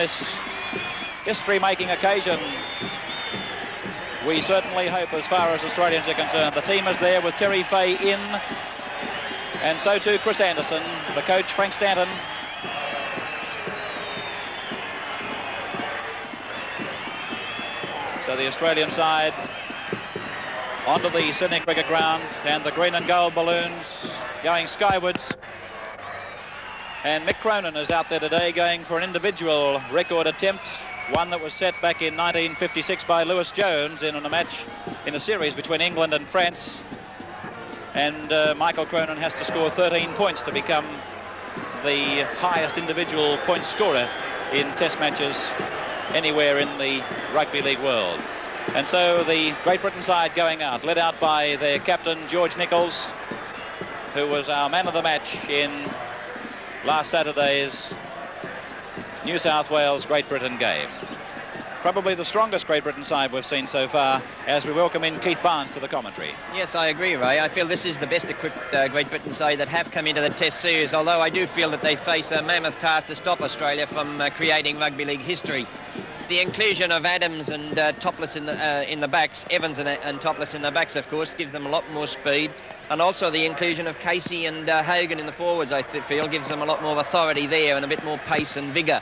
This history-making occasion, we certainly hope, as far as Australians are concerned. The team is there with Terry Fay in, and so too Chris Anderson, the coach Frank Stanton. So the Australian side onto the Sydney Cricket Ground, and the green and gold balloons going skywards. And Mick Cronin is out there today going for an individual record attempt, one that was set back in 1956 by Lewis Jones in a match in a series between England and France. And Michael Cronin has to score 13 points to become the highest individual point scorer in test matches anywhere in the rugby league world. And so the Great Britain side going out, led out by their captain George Nicholls, who was our man of the match in last Saturday's New South Wales Great Britain game. Probably the strongest Great Britain side we've seen so far, as we welcome in Keith Barnes to the commentary. Yes, I agree, Ray. I feel this is the best equipped Great Britain side that have come into the Test series, although I do feel that they face a mammoth task to stop Australia from creating rugby league history. The inclusion of Adams and Topless in the backs, Evans and Topless in the backs, of course, gives them a lot more speed. And also the inclusion of Casey and Hogan in the forwards, I feel, gives them a lot more authority there and a bit more pace and vigour.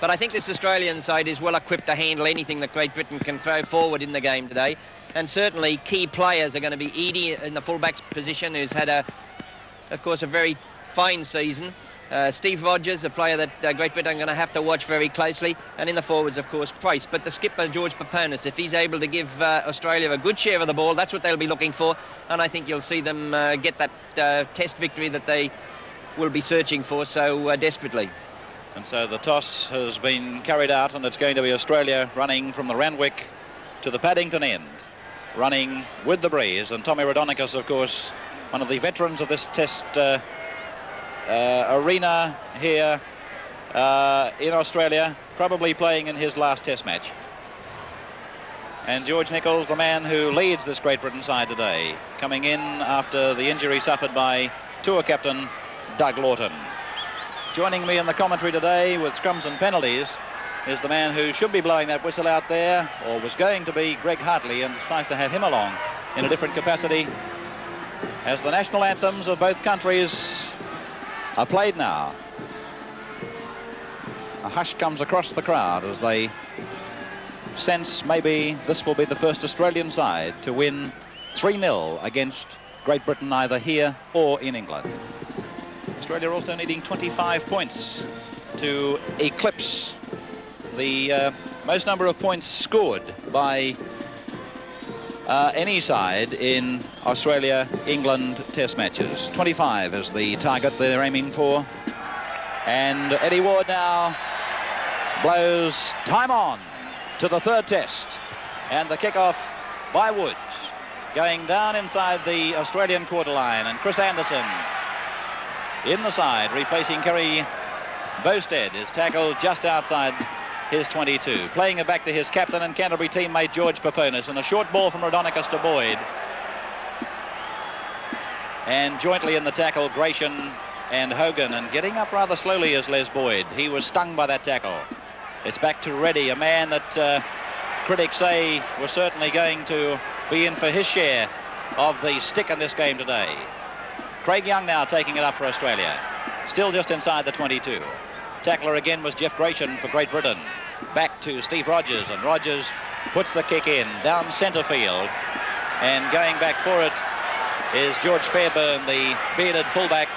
But I think this Australian side is well equipped to handle anything that Great Britain can throw forward in the game today. And certainly key players are going to be Edie in the fullback's position, who's had, of course, a very fine season. Steve Rogers, a player that Great Britain are going to have to watch very closely. And in the forwards, of course, Price. But the skipper, George Paponis, if he's able to give Australia a good share of the ball, that's what they'll be looking for. And I think you'll see them get that test victory that they will be searching for so desperately. And so the toss has been carried out, and it's going to be Australia running from the Randwick to the Paddington end, running with the breeze. And Tommy Raudonikis, of course, one of the veterans of this test arena here in Australia, probably playing in his last test match. And George Nicholls, the man who leads this Great Britain side today, coming in after the injury suffered by tour captain Doug Lawton. Joining me in the commentary today with scrums and penalties is the man who should be blowing that whistle out there, or was going to be, Greg Hartley, and it's nice to have him along in a different capacity as the national anthems of both countries are played now. A hush comes across the crowd as they sense maybe this will be the first Australian side to win 3-0 against Great Britain, either here or in England. Australia also needing 25 points to eclipse the most number of points scored by any side in Australia-England test matches. 25 is the target they're aiming for. And Eddie Ward now blows time on to the third test. And the kickoff by Woods, going down inside the Australian quarter line. And Chris Anderson in the side, replacing Kerry Bowstead, is tackled just outside his 22. Playing it back to his captain and Canterbury teammate George Paponis, and a short ball from Raudonikis to Boyd. And jointly in the tackle, Gratian and Hogan, and getting up rather slowly is Les Boyd. He was stung by that tackle. It's back to Reddy, a man that critics say was certainly going to be in for his share of the stick in this game today. Craig Young now taking it up for Australia. Still just inside the 22. Tackler again was Jeff Gratian for Great Britain. Back to Steve Rogers, and Rogers puts the kick in down centre field. And going back for it is George Fairburn, the bearded fullback.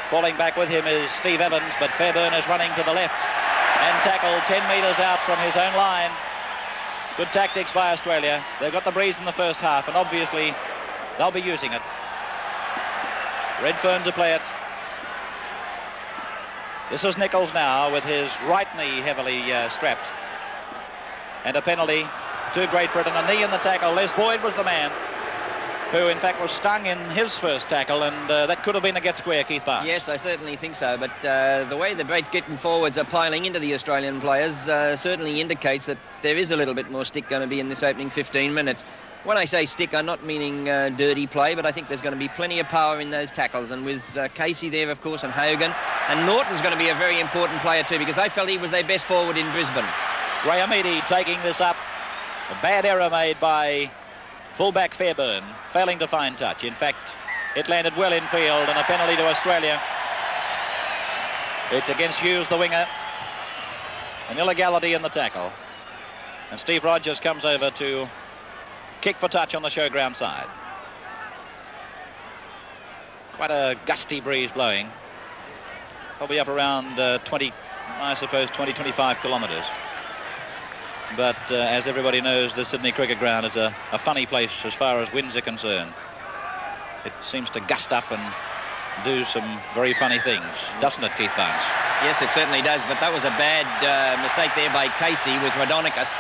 Falling back with him is Steve Evans, but Fairburn is running to the left and tackled 10 metres out from his own line. Good tactics by Australia. They've got the breeze in the first half, and obviously they'll be using it. Redfern to play it. This is Nicholls now with his right knee heavily strapped. And a penalty to Great Britain. A knee in the tackle. Les Boyd was the man who in fact was stung in his first tackle, and that could have been a get square, Keith Barnes. Yes, I certainly think so, but the way the Great Britain forwards are piling into the Australian players certainly indicates that there is a little bit more stick going to be in this opening 15 minutes. When I say stick, I'm not meaning dirty play, but I think there's going to be plenty of power in those tackles. And with Casey there, of course, and Hogan, And Norton's going to be a very important player too, because I felt he was their best forward in Brisbane. Graham Eadie taking this up. A bad error made by fullback Fairburn, failing to find touch. In fact, it landed well in field, and a penalty to Australia. It's against Hughes, the winger. An illegality in the tackle. And Steve Rogers comes over to kick for touch on the showground side. Quite a gusty breeze blowing. Probably up around 20, 25 kilometres. But as everybody knows, the Sydney Cricket Ground is a funny place as far as winds are concerned. It seems to gust up and do some very funny things, doesn't it, Keith Barnes? Yes, it certainly does, but that was a bad mistake there by Casey with Raudonikis.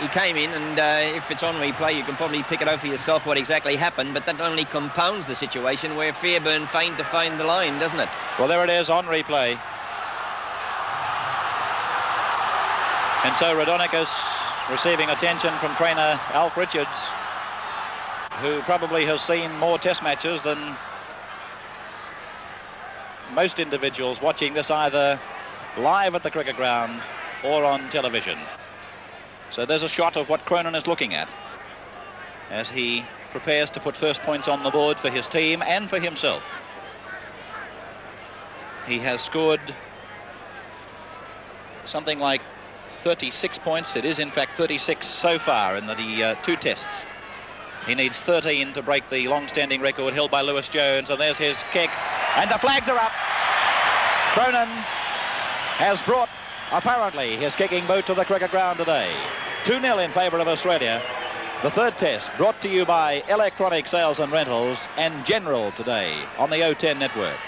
He came in, and if it's on replay, you can probably pick it out for yourself what exactly happened, but that only compounds the situation where Fairburn feigned to find the line, doesn't it? Well, there it is on replay. And so Raudonikis receiving attention from trainer Alf Richards, who probably has seen more test matches than most individuals watching this either live at the cricket ground or on television. So there's a shot of what Cronin is looking at as he prepares to put first points on the board for his team and for himself. He has scored something like 36 points. It is in fact 36 so far in the two tests. He needs 13 to break the long-standing record held by Lewis Jones, and there's his kick, and the flags are up. Cronin has brought, apparently, his kicking boot to the cricket ground today. 2-0 in favour of Australia. The third test brought to you by Electronic Sales and Rentals and General today on the O10 network.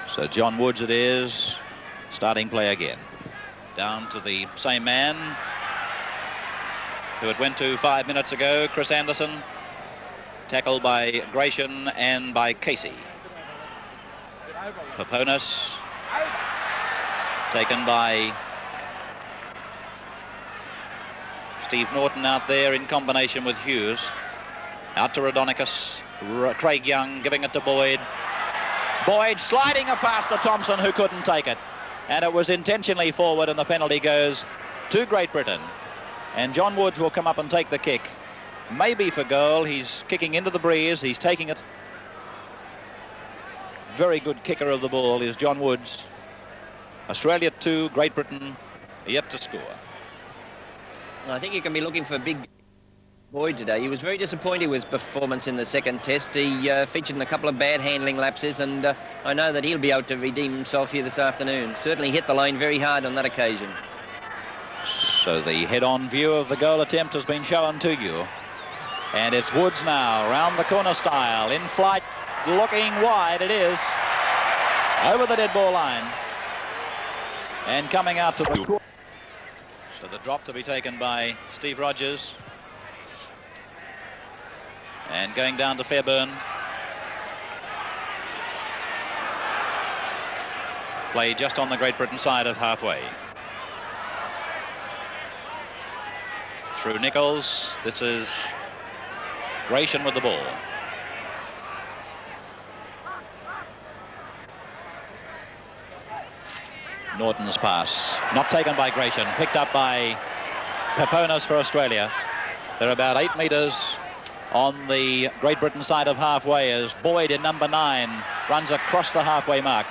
So John Woods it is, starting play again. Down to the same man who it went to 5 minutes ago, Chris Anderson. Tackled by Gratian and by Casey. Peponis taken by Steve Norton out there in combination with Hughes. Out to Raudonikis. Craig Young giving it to Boyd. Boyd sliding a pass to Thompson, who couldn't take it. And it was intentionally forward, and the penalty goes to Great Britain. And John Woods will come up and take the kick. Maybe for goal. He's kicking into the breeze. He's taking it. Very good kicker of the ball is John Woods. Australia 2, Great Britain yet to score. I think you can be looking for a big Boyd today. He was very disappointed with his performance in the second test. He featured in a couple of bad handling lapses, and I know that he'll be out to redeem himself here this afternoon. Certainly hit the line very hard on that occasion. So the head-on view of the goal attempt has been shown to you. And it's Woods now, round the corner style, in flight, looking wide. It is over the dead ball line. And coming out to the... So the drop to be taken by Steve Rogers. And going down to Fairburn. Play just on the Great Britain side of halfway. Through Nichols. This is Gratian with the ball. Norton's pass. Not taken by Gratian. Picked up by Peponis for Australia. They're about 8 metres on the Great Britain side of halfway as Boyd in number 9 runs across the halfway mark.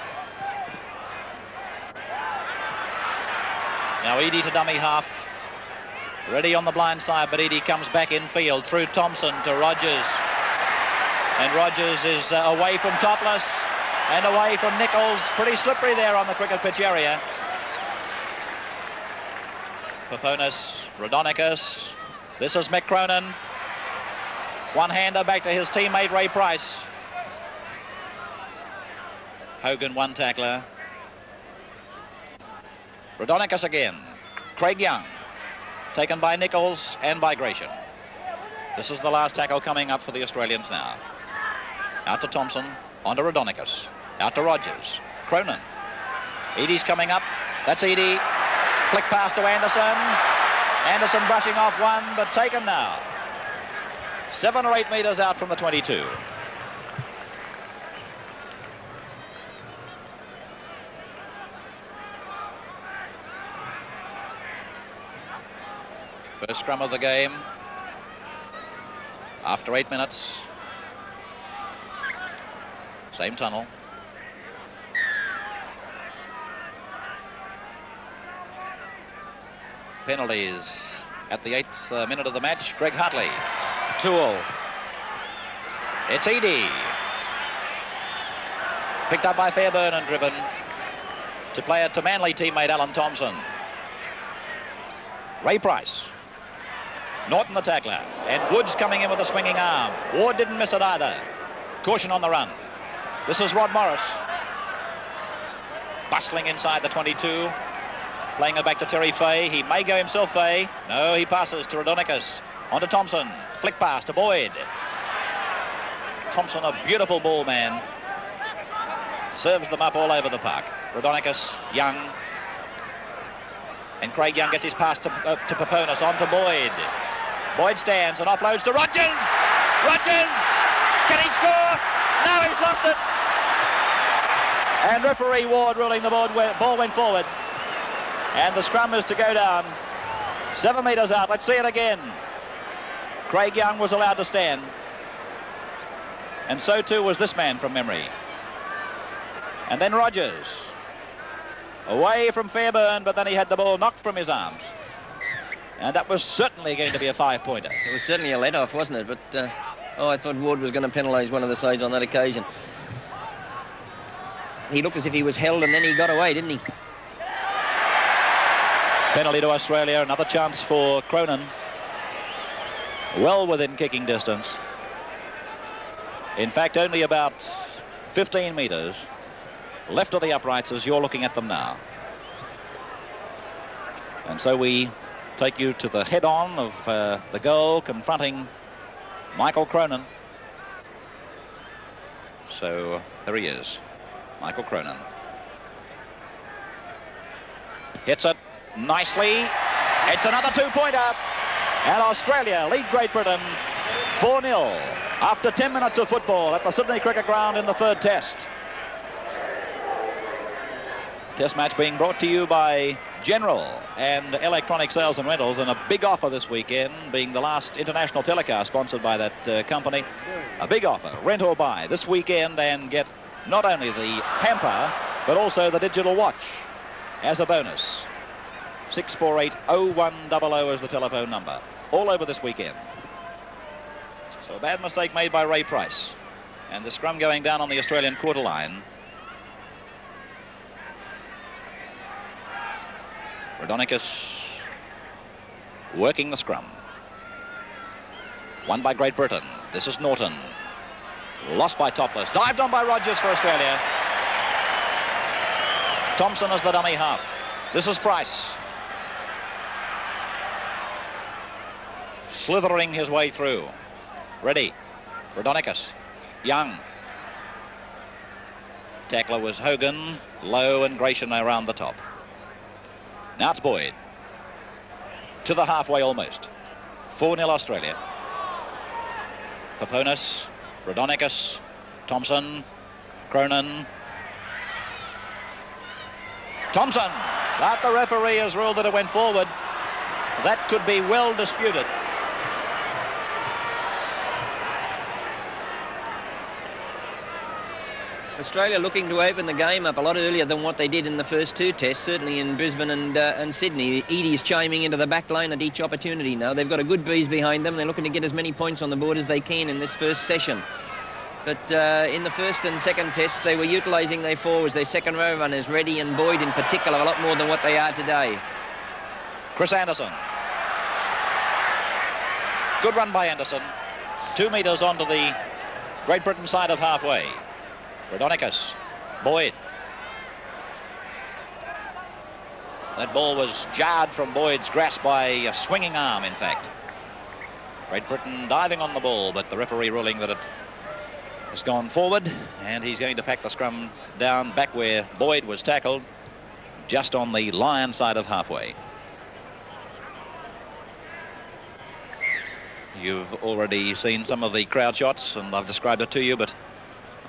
Now Eadie to dummy half. Ready on the blind side, but Eadie comes back in field through Thompson to Rogers. And Rogers is away from Topless and away from Nichols. Pretty slippery there on the cricket pitch area. Peponis, Raudonikis. This is Mick Cronin. One-hander back to his teammate Ray Price. Hogan, one tackler. Raudonikis again. Craig Young. Taken by Nichols and by Gratian. This is the last tackle coming up for the Australians now. Out to Thompson, on to Raudonikis. Out to Rogers. Cronin. Eadie's coming up. That's Eadie. Flick pass to Anderson. Anderson brushing off one, but taken now. 7 or 8 metres out from the 22. First scrum of the game. After 8 minutes. Same tunnel. Penalties at the 8th minute of the match. Greg Hartley. 2-all. It's Eadie. Picked up by Fairbairn and driven to play it to Manly teammate Alan Thompson. Ray Price. Norton the tackler. And Woods coming in with a swinging arm. Ward didn't miss it either. Caution on the run. This is Rod Morris. Bustling inside the 22. Playing it back to Terry Fay. He may go himself, Fay. No, he passes to Raudonikis. On to Thompson. Flick pass to Boyd. Thompson, a beautiful ball man. Serves them up all over the park. Raudonikis, Young. And Craig Young gets his pass to Paponis. On to Boyd. Boyd stands and offloads to Rogers. Rogers! Can he score? No, he's lost it. And referee Ward ruling the ball went forward. And the scrum is to go down. 7 metres out. Let's see it again. Craig Young was allowed to stand. And so too was this man from memory. And then Rogers. Away from Fairbairn, but then he had the ball knocked from his arms. And that was certainly going to be a 5-pointer. It was certainly a let-off, wasn't it? But, I thought Ward was going to penalise one of the sides on that occasion. He looked as if he was held and then he got away, didn't he? Penalty to Australia. Another chance for Cronin. Well within kicking distance. In fact, only about 15 metres left of the uprights as you're looking at them now. And so we take you to the head-on of the goal confronting Michael Cronin. So there he is, Michael Cronin. Hits it nicely. It's another 2-pointer. And Australia lead Great Britain 4-0 after 10 minutes of football at the Sydney Cricket Ground in the 3rd Test. Test match being brought to you by General and Electronic Sales and Rentals, and a big offer this weekend, being the last international telecast sponsored by that company. A big offer, rent or buy, this weekend, and get not only the hamper, but also the digital watch as a bonus. 648-0100 is the telephone number. All over this weekend. So a bad mistake made by Ray Price. And the scrum going down on the Australian quarter line. Raudonikis working the scrum. Won by Great Britain. This is Norton. Lost by Topless. Dived on by Rogers for Australia. Thompson is the dummy half. This is Price. Slithering his way through. Ready. Raudonikis. Young. Tackler was Hogan. Lowe and Gratian around the top. Now it's Boyd. To the halfway almost. 4-0 Australia. Paponis. Raudonikis. Thompson. Cronin. Thompson. But the referee has ruled that it went forward. That could be well disputed. Australia looking to open the game up a lot earlier than what they did in the first 2 tests, certainly in Brisbane and Sydney. Eadie's chiming into the back line at each opportunity now. They've got a good breeze behind them. They're looking to get as many points on the board as they can in this first session. But in the first and second tests, they were utilising their forwards, their second row runners, Reddy and Boyd in particular, a lot more than what they are today. Chris Anderson. Good run by Anderson. 2 metres onto the Great Britain side of halfway. Raudonikis. Boyd. That ball was jarred from Boyd's grasp by a swinging arm, in fact. Great Britain diving on the ball, but the referee ruling that it has gone forward, and he's going to pack the scrum down back where Boyd was tackled, just on the Lion side of halfway. You've already seen some of the crowd shots, and I've described it to you, but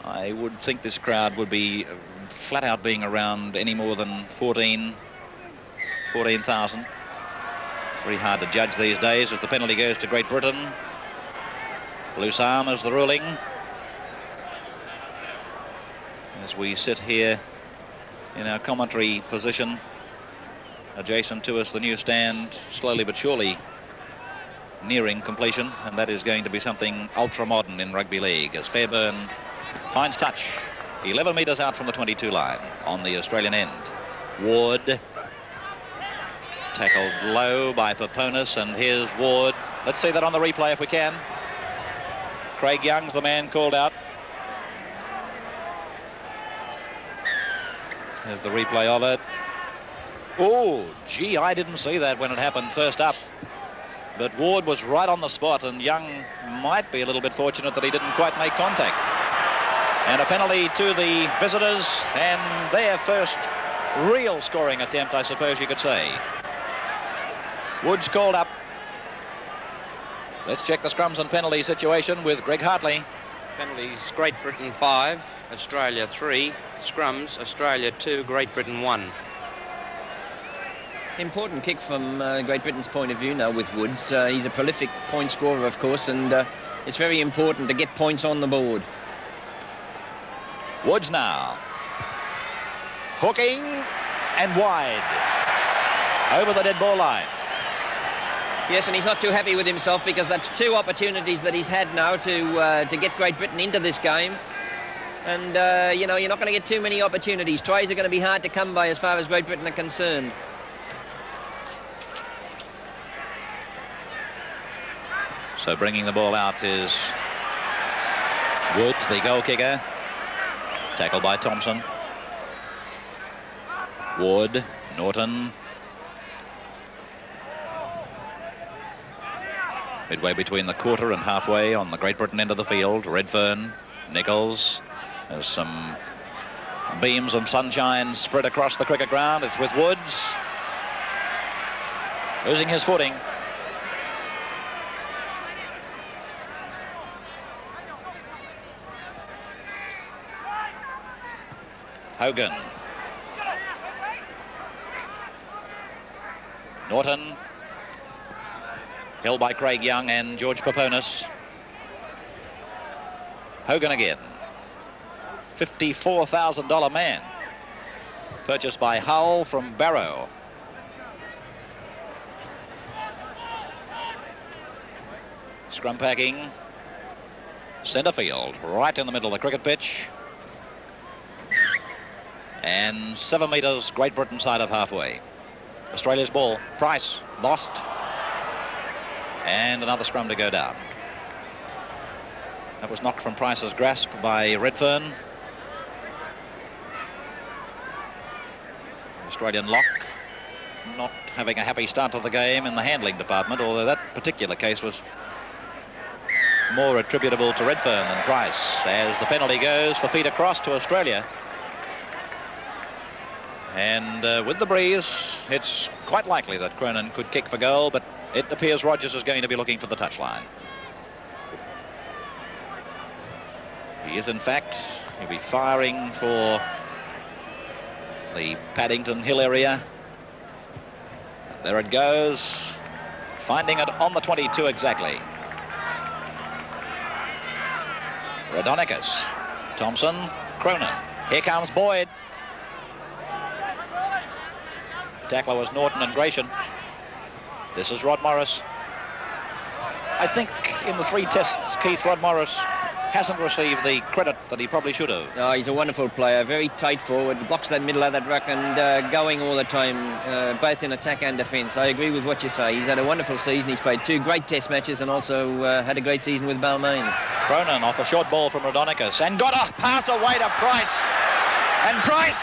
I would think this crowd would be flat out being around any more than 14,000. Very hard to judge these days as the penalty goes to Great Britain. Loose arm is the ruling. As we sit here in our commentary position, adjacent to us the newsstand, slowly but surely nearing completion, and that is going to be something ultra-modern in rugby league as Fairbairn finds touch 11 metres out from the 22 line on the Australian end. Ward tackled low by Peponis, and here's Ward. Let's see that on the replay if we can. Craig Young's the man called out. Here's the replay of it. Oh, gee, I didn't see that when it happened first up. But Ward was right on the spot, and Young might be a little bit fortunate that he didn't quite make contact. And a penalty to the visitors, and their first real scoring attempt, I suppose you could say. Wood's called up. Let's check the scrums and penalty situation with Greg Hartley. Penalties, Great Britain 5, Australia 3. Scrums, Australia 2, Great Britain 1. Important kick from Great Britain's point of view now with Woods. He's a prolific point scorer, of course, and it's very important to get points on the board. Woods now. Hooking and wide. Over the dead ball line. Yes, and he's not too happy with himself because that's 2 opportunities that he's had now to get Great Britain into this game. And, you know, you're not going to get too many opportunities. Tries are going to be hard to come by as far as Great Britain are concerned. So bringing the ball out is Woods, the goal kicker. Tackled by Thompson. Wood, Norton. Midway between the quarter and halfway on the Great Britain end of the field. Redfern, Nichols. There's some beams of sunshine spread across the cricket ground. It's with Woods. Losing his footing. Hogan. Norton. Held by Craig Young and George Peponis. Hogan again. $54,000 man. Purchased by Hull from Barrow. Scrum packing. Centre field, right in the middle of the cricket pitch. And 7 metres, Great Britain side of halfway. Australia's ball. Price lost. And another scrum to go down. That was knocked from Price's grasp by Redfern. Australian lock not having a happy start to the game in the handling department, although that particular case was more attributable to Redfern than Price, as the penalty goes for feet across to Australia. And with the breeze, it's quite likely that Cronin could kick for goal, but it appears Rogers is going to be looking for the touchline. He is, in fact. He'll be firing for the Paddington Hill area. There it goes, finding it on the 22 exactly. Rhodonicus, Thompson, Cronin. Here comes Boyd. Tackler was Norton and Gratian. This is Rod Morris. I think in the 3 tests, Keith, Rod Morris hasn't received the credit that he probably should have. Oh, he's a wonderful player, very tight forward, blocks that middle of that ruck and going all the time, both in attack and defence. I agree with what you say. He's had a wonderful season. He's played 2 great test matches and also had a great season with Balmain. Cronin off a short ball from Rhodonicus and got a pass away to Price. And Price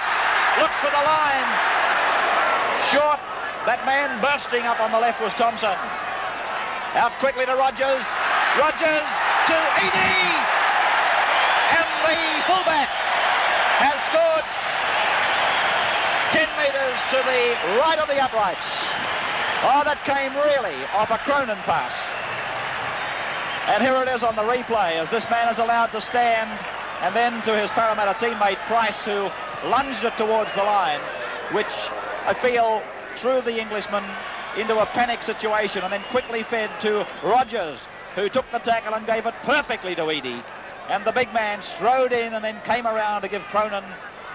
looks for the line. Short. That man bursting up on the left was Thompson. Out quickly to Rogers. Rogers to Eadie. And the fullback has scored 10 metres to the right of the uprights. Oh, that came really off a Cronin pass. And here it is on the replay as this man is allowed to stand, and then to his Parramatta teammate Price, who lunged it towards the line, which I feel through the Englishman into a panic situation and then quickly fed to Rogers, who took the tackle and gave it perfectly to Eadie. And the big man strode in and then came around to give Cronin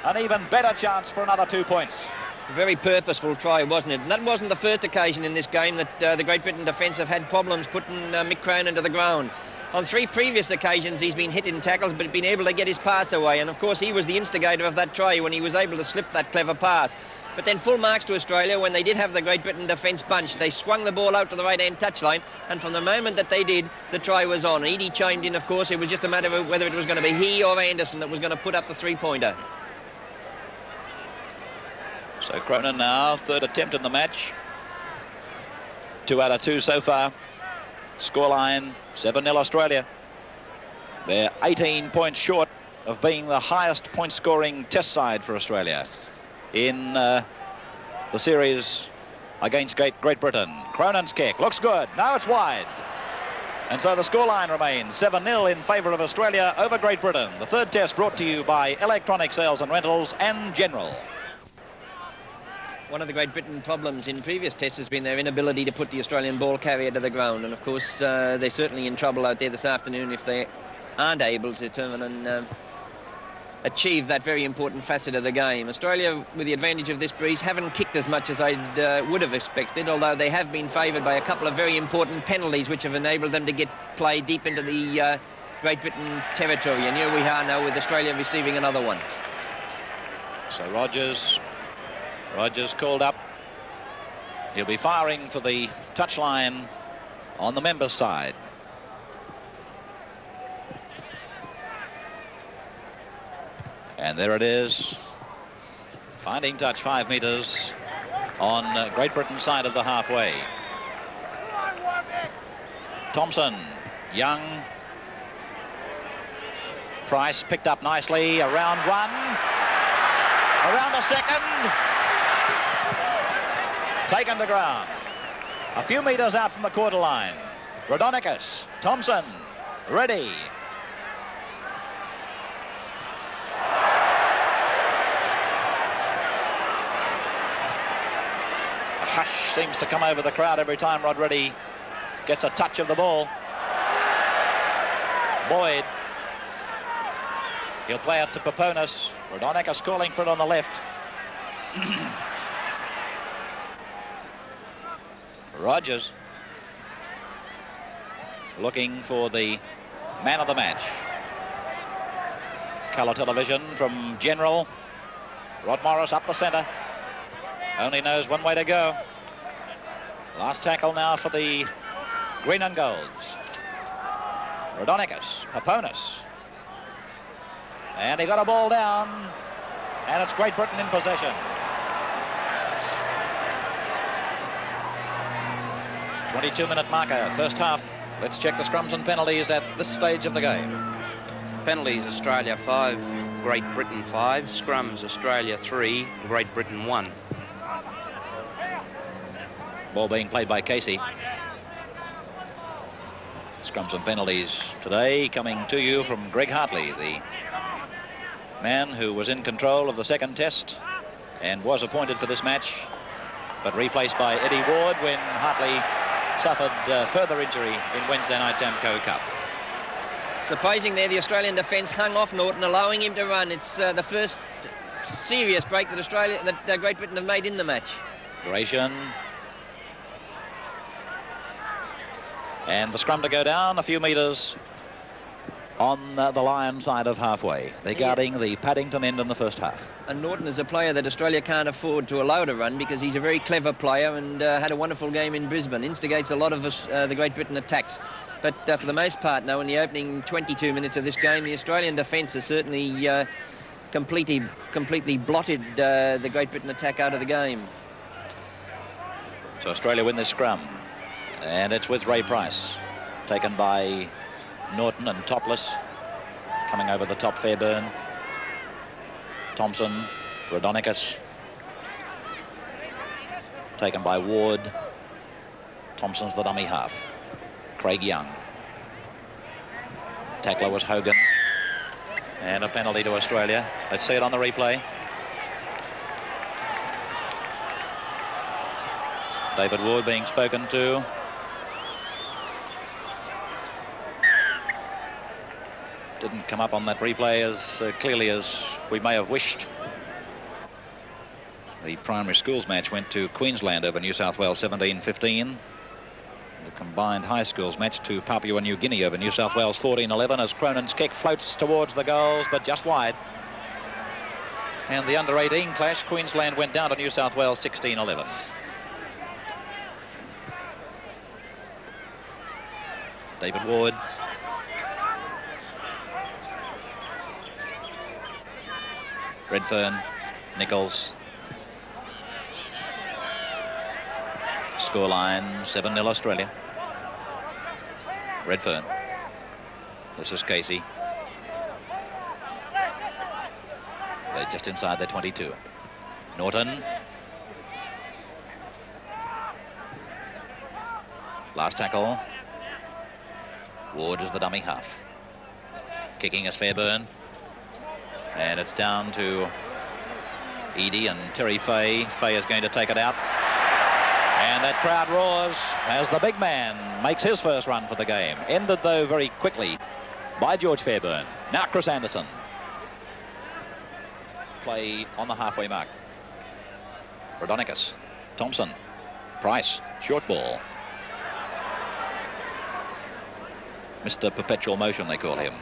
an even better chance for another 2 points. A very purposeful try, wasn't it? And that wasn't the first occasion in this game that the Great Britain defence have had problems putting Mick Cronin to the ground. On 3 previous occasions he's been hit in tackles but been able to get his pass away, and of course he was the instigator of that try when he was able to slip that clever pass. But then full marks to Australia when they did have the Great Britain defence bunched. They swung the ball out to the right-hand touchline, and from the moment that they did, the try was on. Eadie chimed in, of course. It was just a matter of whether it was going to be he or Anderson that was going to put up the 3-pointer. So Cronin now, 3rd attempt in the match. 2 out of 2 so far. Scoreline 7-0 Australia. They're 18 points short of being the highest point scoring test side for Australia in the series against Great Britain. Cronin's kick looks good. Now it's wide. And so the scoreline remains 7-0 in favour of Australia over Great Britain. The 3rd test brought to you by Electronic Sales and Rentals and General. One of the Great Britain problems in previous tests has been their inability to put the Australian ball carrier to the ground, and of course they're certainly in trouble out there this afternoon if they aren't able to turn and achieve that very important facet of the game. Australia, with the advantage of this breeze, haven't kicked as much as I would have expected, although they have been favoured by a couple of very important penalties which have enabled them to get play deep into the Great Britain territory, and here we are now with Australia receiving another one. So Rogers called up. He'll be firing for the touchline on the members' side. And there it is. Finding touch 5 metres on Great Britain's side of the halfway. Thompson, Young. Price picked up nicely. Around 1. Around a second. Taken to ground. A few metres out from the quarter line. Raudonikis, Thompson, ready. A hush seems to come over the crowd every time Rod Reddy gets a touch of the ball. Boyd. He'll play it to Paponis. Raudonikis calling for it on the left. Rogers looking for the man of the match. Colour television from General. Rod Morris up the centre. Only knows one way to go. Last tackle now for the green and golds. Raudonikis, Paponis. And he got a ball down. And it's Great Britain in possession. 22-minute marker, first half. Let's check the scrums and penalties at this stage of the game. Penalties, Australia 5, Great Britain 5. Scrums, Australia 3, Great Britain 1. Ball being played by Casey. Scrums and penalties today coming to you from Greg Hartley, the man who was in control of the 2nd test and was appointed for this match, but replaced by Eddie Ward when Hartley suffered further injury in Wednesday night's Amco Cup. Supposing there the Australian defence hung off Norton, allowing him to run. It's the first serious break that Great Britain have made in the match. Gratian. And the scrum to go down a few metres on the Lion side of halfway. They're guarding the Paddington end in the first half. And Norton is a player that Australia can't afford to allow to run because he's a very clever player and had a wonderful game in Brisbane. Instigates a lot of the Great Britain attacks. But for the most part now, in the opening 22 minutes of this game, the Australian defence has certainly completely blotted the Great Britain attack out of the game. So Australia win this scrum. And it's with Ray Price. Taken by Norton and Topless. Coming over the top, Fairburn. Thompson, Raudonikis. Taken by Ward. Thompson's the dummy half. Craig Young. Tackler was Hogan. And a penalty to Australia. Let's see it on the replay. David Ward being spoken to. Didn't come up on that replay as clearly as we may have wished. The primary schools match went to Queensland over New South Wales 17-15. The combined high schools match to Papua New Guinea over New South Wales 14-11 as Cronin's kick floats towards the goals but just wide. And the under-18 clash, Queensland went down to New South Wales 16-11. David Ward. Redfern, Nichols. Scoreline 7-0 Australia. Redfern. This is Casey. They're just inside their 22. Norton. Last tackle. Ward is the dummy half. Kicking is Fairburn. And it's down to Edie and Terry Fay. Fay is going to take it out. And that crowd roars as the big man makes his first run for the game. Ended, though, very quickly by George Fairburn. Now Chris Anderson. Play on the halfway mark. Rodonicus. Thompson. Price. Short ball. Mr. Perpetual Motion, they call him.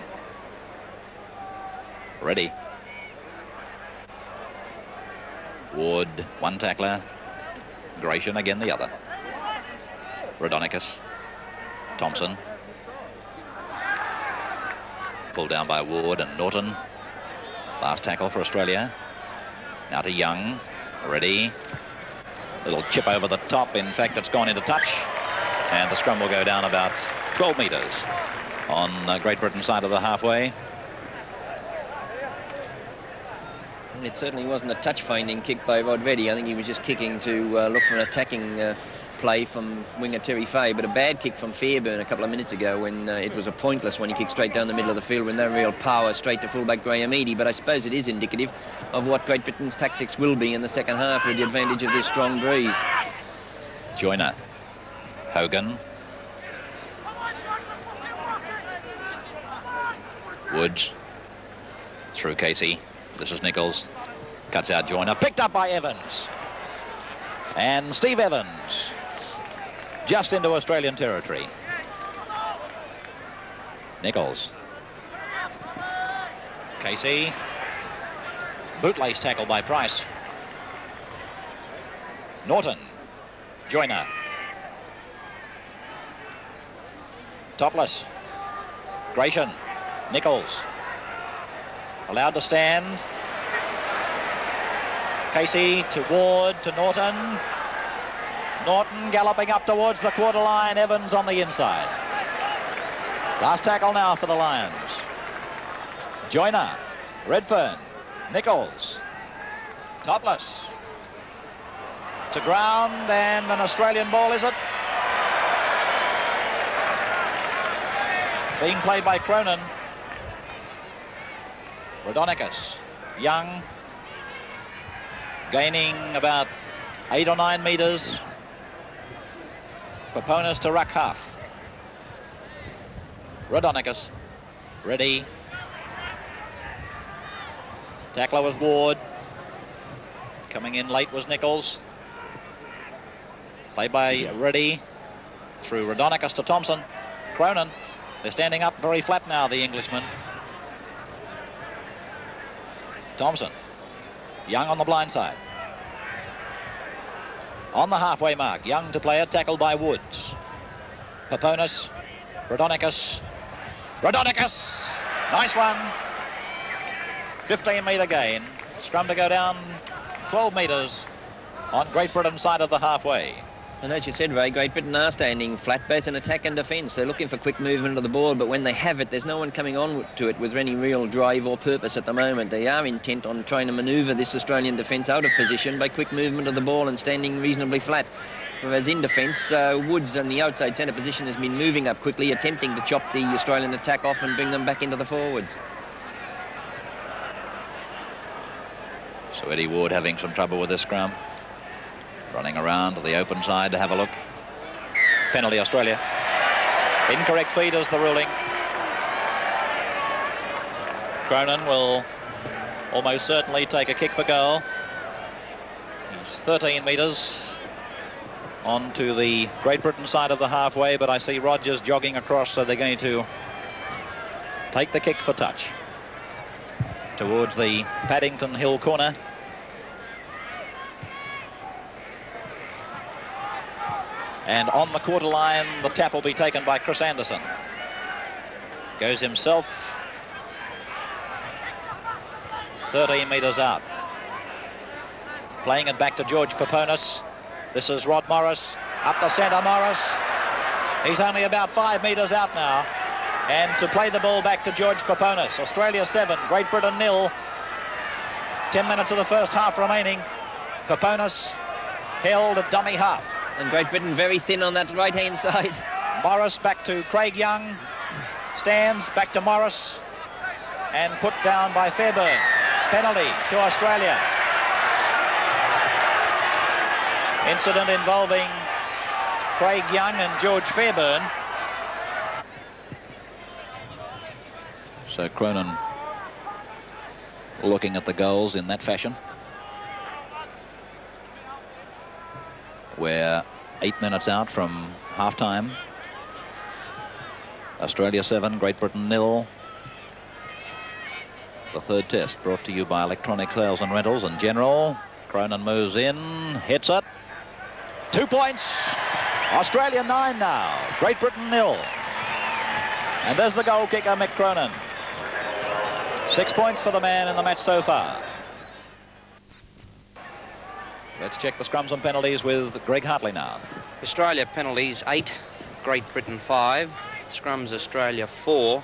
Ready. Ward, one tackler. Gratian again the other. Rodonicus. Thompson. Pulled down by Ward and Norton. Last tackle for Australia. Now to Young. Ready. Little chip over the top. In fact, it's gone into touch. And the scrum will go down about 12 metres on Great Britain's side of the halfway. It certainly wasn't a touch-finding kick by Rodvetti. I think he was just kicking to look for an attacking play from winger Terry Fay, but a bad kick from Fairburn a couple of minutes ago when it was a pointless when he kicked straight down the middle of the field with no real power straight to fullback Graham Eadie. But I suppose it is indicative of what Great Britain's tactics will be in the second half with the advantage of this strong breeze. Joyner. Hogan. Woods. Through Casey. This is Nichols. Cuts out Joyner. Picked up by Evans. And Steve Evans. Just into Australian territory. Nichols. Casey. Bootlace tackle by Price. Norton. Joyner. Topless. Gratian. Nichols. Allowed to stand. Casey to Ward to Norton. Norton galloping up towards the quarter line. Evans on the inside. Last tackle now for the Lions. Joyner. Redfern. Nichols. Topless. To ground and an Australian ball, is it? Being played by Cronin. Rodonicus. Young. Gaining about 8 or 9 metres. Paponis to ruck half. Rodonicus. Ready. Tackler was Ward. Coming in late was Nichols. Played by Ready. Through Rodonicus to Thompson. Cronin. They're standing up very flat now, the Englishmen. Thompson. Young on the blind side. On the halfway mark, Young to play it, tackled by Woods. Paponis. Rodonicus. Rodonicus! Nice one. 15-metre gain. Scrum to go down 12 metres on Great Britain's side of the halfway. And as you said, Ray, Great Britain are standing flat, both in attack and defence. They're looking for quick movement of the ball, but when they have it, there's no one coming on to it with any real drive or purpose at the moment. They are intent on trying to manoeuvre this Australian defence out of position by quick movement of the ball and standing reasonably flat. Whereas in defence, Woods on the outside centre position has been moving up quickly, attempting to chop the Australian attack off and bring them back into the forwards. So Eddie Ward having some trouble with this scrum. Running around to the open side to have a look. Penalty Australia. Incorrect feed is the ruling. Cronin will almost certainly take a kick for goal. He's 13 metres onto the Great Britain side of the halfway, but I see Rogers jogging across, so they're going to take the kick for touch towards the Paddington Hill corner. And on the quarter line, the tap will be taken by Chris Anderson. Goes himself 13 metres out. Playing it back to George Peponis. This is Rod Morris. Up the centre, Morris. He's only about 5 metres out now. And to play the ball back to George Peponis. Australia 7, Great Britain 0. 10 minutes of the first half remaining. Peponis held at dummy half. And Great Britain very thin on that right-hand side. Morris back to Craig Young. Stands back to Morris. And put down by Fairburn. Penalty to Australia. Incident involving Craig Young and George Fairburn. So Cronin looking at the goals in that fashion. We're 8 minutes out from half-time. Australia 7, Great Britain 0. The third test brought to you by Electronic Sales and Rentals and General. Cronin moves in, hits it. 2 points. Australia 9 now. Great Britain 0. And there's the goal kicker, Mick Cronin. 6 points for the man in the match so far. Let's check the scrums and penalties with Greg Hartley now. Australia penalties 8, Great Britain 5. Scrums Australia 4,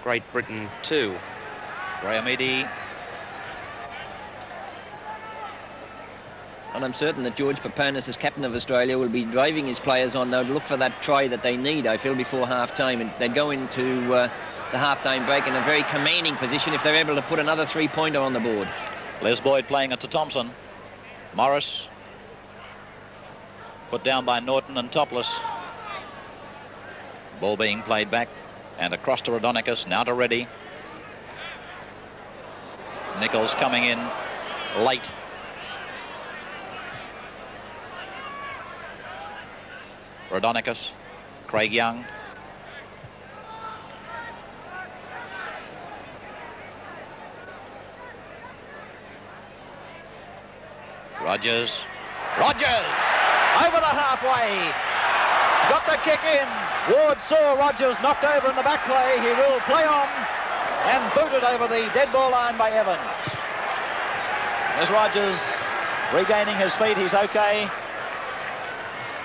Great Britain 2. Graham Eadie. And I'm certain that George Peponis, as captain of Australia, will be driving his players on now to look for that try that they need, I feel, before half-time. And they go into the half-time break in a very commanding position if they're able to put another three-pointer on the board. Les Boyd playing it to Thompson. Morris. Put down by Norton and Topless. Ball being played back and across to Raudonikis, now to Reddy. Nichols coming in late. Raudonikis, Craig Young. Rogers. Over the halfway. Got the kick in. Ward saw Rogers knocked over in the back play. He will play on and booted over the dead ball line by Evans. There's Rogers regaining his feet. He's okay.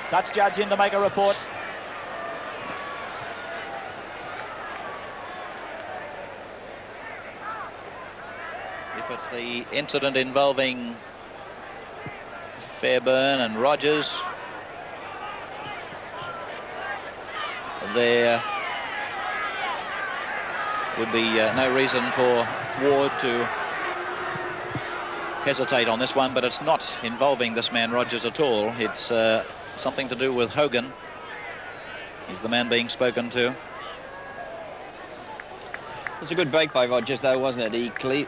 Touch judge in to make a report. If it's the incident involving Fairburn and Rogers, there would be no reason for Ward to hesitate on this one, but it's not involving this man Rogers at all. It's something to do with Hogan. He's the man being spoken to. It's a good break by Rogers, though, wasn't it? He clearly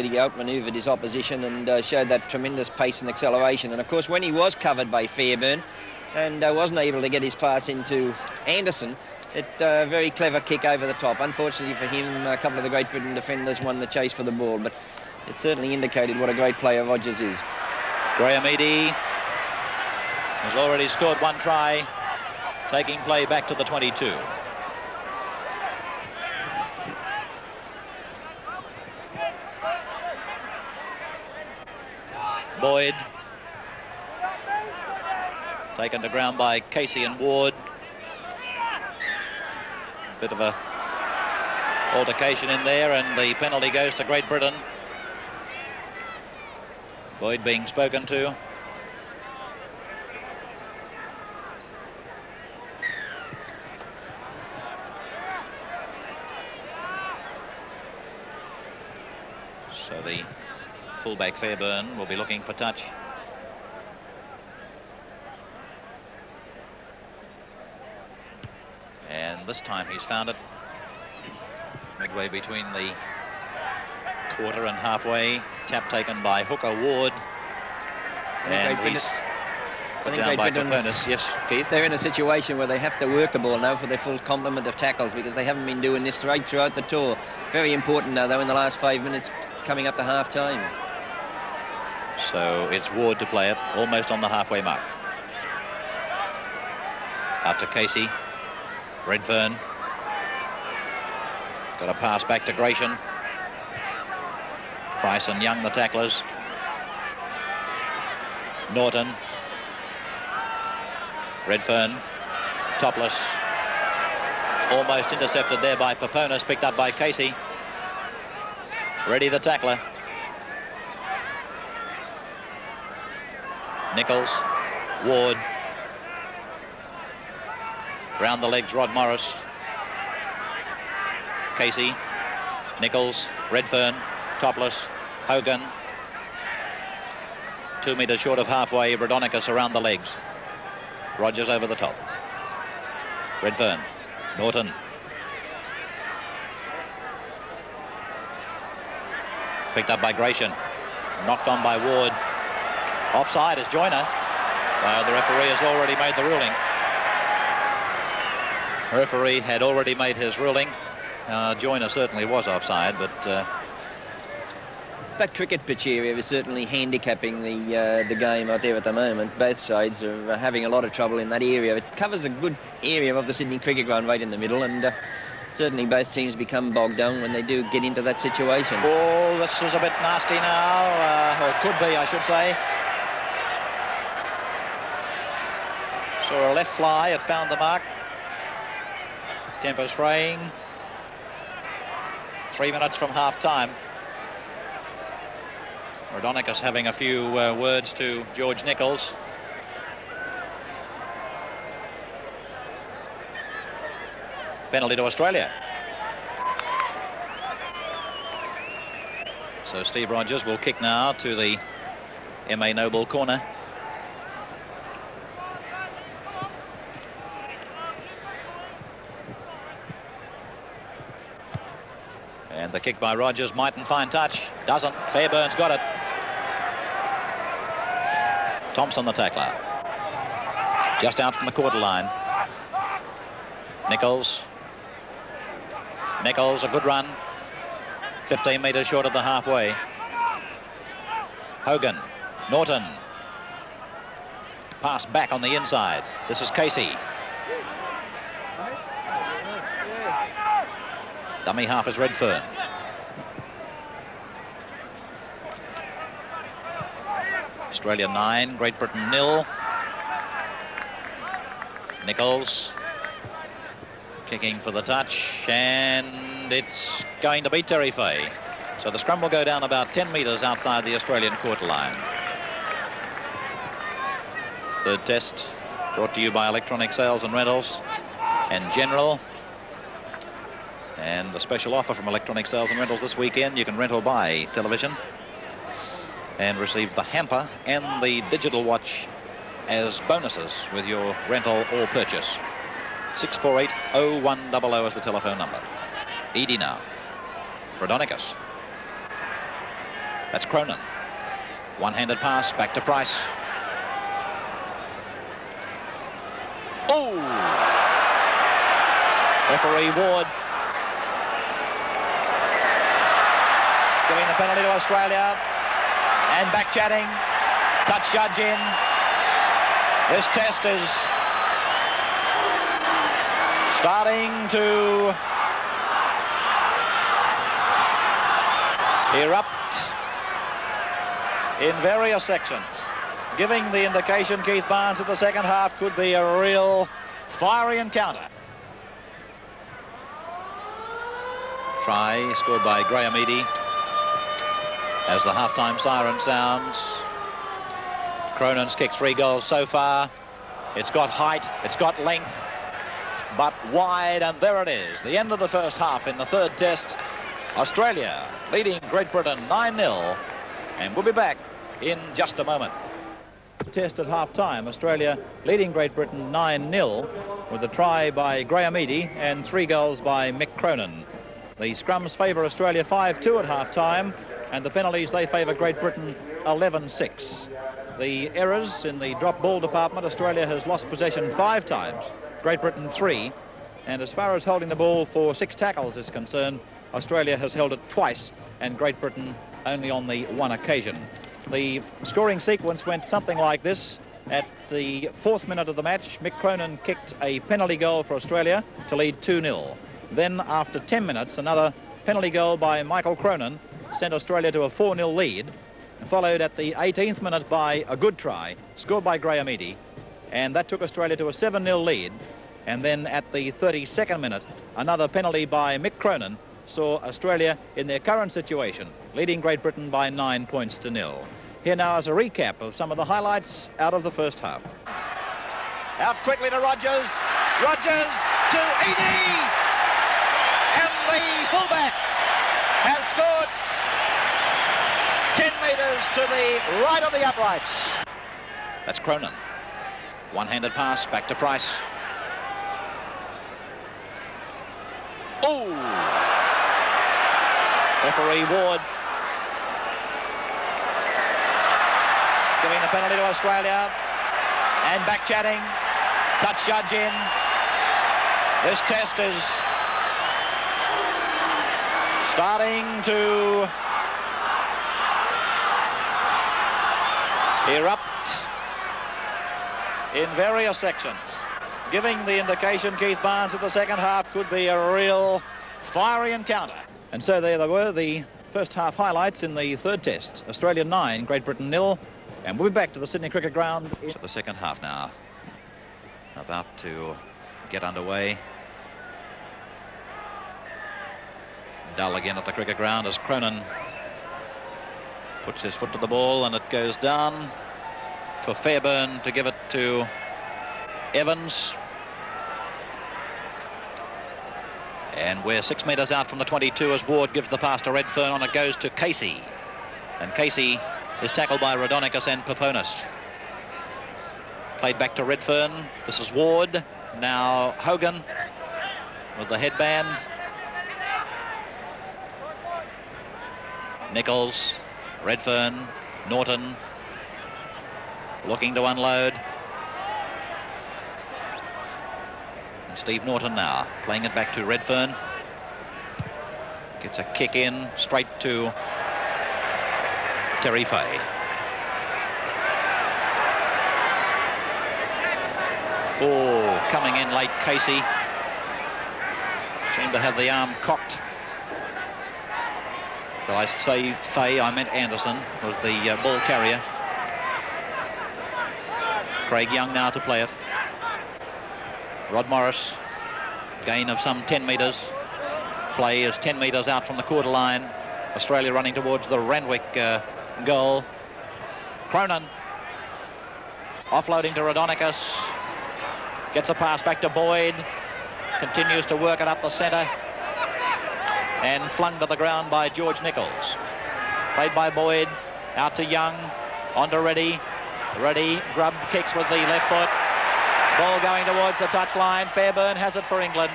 outmanoeuvred his opposition and showed that tremendous pace and acceleration. And, of course, when he was covered by Fairburn and wasn't able to get his pass into Anderson, a very clever kick over the top. Unfortunately for him, a couple of the Great Britain defenders won the chase for the ball, but it certainly indicated what a great player Rogers is. Graham Eadie has already scored one try, taking play back to the 22. Boyd. Taken to ground by Casey and Ward. Bit of a altercation in there, and the penalty goes to Great Britain. Boyd being spoken to. So the fullback Fairburn will be looking for touch. and this time he's found it midway between the quarter and halfway. Tap taken by hooker Ward, and he's put down by Peponis. Yes, Keith? They're in a situation where they have to work the ball now for their full complement of tackles, because they haven't been doing this right throughout the tour. Very important now, though, in the last 5 minutes coming up to half-time. So it's Ward to play it, almost on the halfway mark. Out to Casey. Redfern. Got a pass back to Gratian. Price and Young, the tacklers. Norton. Redfern. Topless. Almost intercepted there by Peponis, picked up by Casey. Ready, the tackler. Nichols. Ward. Round the legs, Rod Morris. Casey. Nichols. Redfern. Topless. Hogan. 2 metres short of halfway. Raudonikis around the legs. Rogers over the top. Redfern. Norton. Picked up by Gratian. Knocked on by Ward. Offside is Joyner. The referee has already made the ruling. The referee had already made his ruling. Joyner certainly was offside, but that cricket pitch area is certainly handicapping the game out there at the moment. Both sides are having a lot of trouble in that area. It covers a good area of the Sydney Cricket Ground right in the middle, and certainly both teams become bogged down when they do get into that situation. Oh, this is a bit nasty now, or it could be, I should say. Saw a left fly, it found the mark. Tempo's fraying. 3 minutes from half-time. Raudonikis having a few words to George Nichols. Penalty to Australia. So Steve Rogers will kick now to the M.A. Noble corner. And the kick by Rogers mightn't find touch. Doesn't. Fairburn's got it. Thompson the tackler. Just out from the quarter line. Nichols. Nichols, a good run. 15 metres short of the halfway. Hogan. Norton. Pass back on the inside. This is Casey. Dummy half is Redfern. Australia 9, Great Britain 0. Nichols kicking for the touch, and it's going to be Terry Fay. So the scrum will go down about 10 metres outside the Australian quarter line. Third test brought to you by Electronic Sales and Rentals and General. And the special offer from Electronic Sales and Rentals this weekend, you can rent or buy television and receive the hamper and the digital watch as bonuses with your rental or purchase. 648-0100 is the telephone number. Edie now. Raudonikis. That's Cronin. One-handed pass back to Price. Oh! Referee Ward giving the penalty to Australia. And back chatting. Touch judge in. This test is starting to erupt in various sections, giving the indication, Keith Barnes, that the second half could be a real fiery encounter. Try scored by Graham Eadie. As the half-time siren sounds, Cronin's kicked 3 goals so far. It's got height, it's got length, but wide, and there it is. The end of the first half in the third test. Australia leading Great Britain 9-0, and we'll be back in just a moment. test at half-time. Australia leading Great Britain 9-0 with a try by Graham Eadie and 3 goals by Mick Cronin. The scrums favour Australia 5-2 at half-time, and the penalties, they favour Great Britain 11-6. The errors in the drop ball department, Australia has lost possession 5 times, Great Britain 3. And as far as holding the ball for 6 tackles is concerned, Australia has held it twice and Great Britain only on the 1 occasion. The scoring sequence went something like this. At the 4th minute of the match, Mick Cronin kicked a penalty goal for Australia to lead 2-0. Then after 10 minutes, another penalty goal by Michael Cronin sent Australia to a 4-0 lead, followed at the 18th minute by a good try scored by Graham Eadie, and that took Australia to a 7-0 lead. And then at the 32nd minute, another penalty by Mick Cronin saw Australia in their current situation, leading Great Britain by 9 points to 0. Here now is a recap of some of the highlights out of the first half. Out quickly to Rogers. Rogers to Eadie. And the fullback has scored 10 metres to the right of the uprights. That's Cronin. One-handed pass back to Price. Oh! Referee Ward giving the penalty to Australia. And back chatting. Touch judge in. This test is starting to erupt in various sections, giving the indication, Keith Barnes, that the second half could be a real fiery encounter. And so there they were, the first half highlights in the third test. Australia 9, Great Britain 0. And we'll be back to the Sydney Cricket Ground. So the second half now about to get underway. Dull again at the cricket ground as Cronin puts his foot to the ball, and it goes down for Fairbairn to give it to Evans. And we're 6 metres out from the 22 as Ward gives the pass to Redfern. On it goes to Casey. And Casey is tackled by Rhodonicus and Peponis. Played back to Redfern. This is Ward. Now Hogan with the headband. Nichols, Redfern, Norton looking to unload. And Steve Norton now playing it back to Redfern. Gets a kick in straight to Terry Fay. Oh, coming in late, Casey. Seemed to have the arm cocked. So I say Fay, I meant Anderson, was the ball carrier. Craig Young now to play it. Rod Morris, gain of some 10 metres. Play is 10 metres out from the quarter line. Australia running towards the Randwick goal. Cronin offloading to Rhodonicus. Gets a pass back to Boyd. Continues to work it up the centre. And flung to the ground by George Nichols. Played by Boyd. Out to Young. On to Reddy. Reddy, Grubb kicks with the left foot. Ball going towards the touchline. Fairbairn has it for England.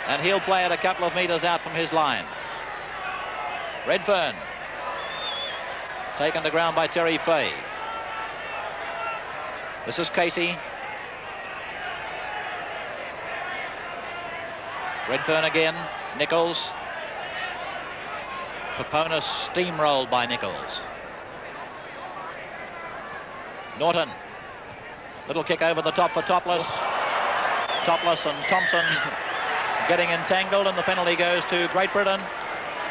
And he'll play it a couple of metres out from his line. Redfern. Taken to ground by Terry Fay. This is Casey. Redfern again. Nichols. Peponis steamrolled by Nichols. Norton. Little kick over the top for Topless. Topless and Thompson getting entangled, and the penalty goes to Great Britain.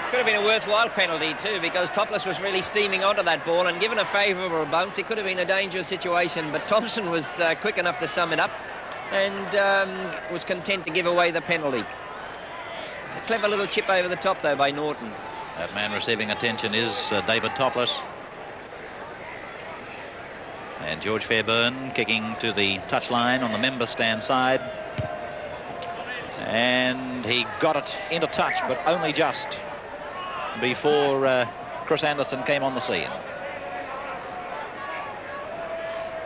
Could have been a worthwhile penalty too, because Topless was really steaming onto that ball, and given a favourable bounce, it could have been a dangerous situation. But Thompson was quick enough to sum it up and was content to give away the penalty. A clever little chip over the top, though, by Norton. That man receiving attention is David Topless. And George Fairbairn kicking to the touchline on the member stand side. And he got it into touch, but only just before Chris Anderson came on the scene.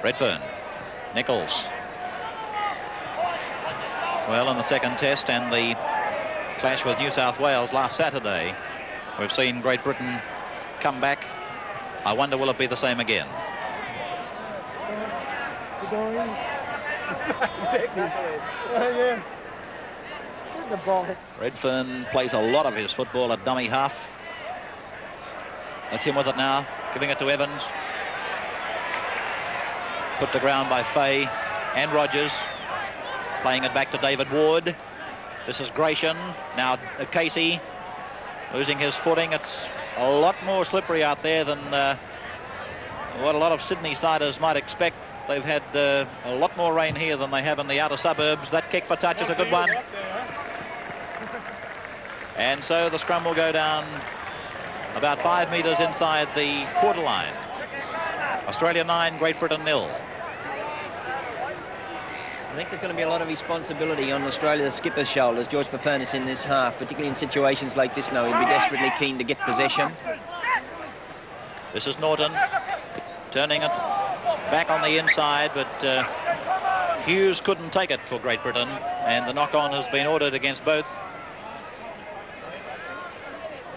Redfern. Nichols. Well, in the second test and the clash with New South Wales last Saturday, we've seen Great Britain come back. I wonder, will it be the same again? Redfern plays a lot of his football at dummy half. That's him with it now, giving it to Evans. Put to ground by Fay and Rogers. Playing it back to David Ward. This is Gratian. Now Casey losing his footing. It's a lot more slippery out there than what a lot of Sydney-siders might expect. They've had a lot more rain here than they have in the outer suburbs. That kick for touch is a good one. And so the scrum will go down about 5 metres inside the quarter line. Australia 9, Great Britain 0. I think there's going to be a lot of responsibility on Australia's skipper's shoulders, George Papernis, in this half, particularly in situations like this now. He'll be desperately keen to get possession. This is Norton turning it back on the inside, but Hughes couldn't take it for Great Britain, and the knock-on has been ordered against both.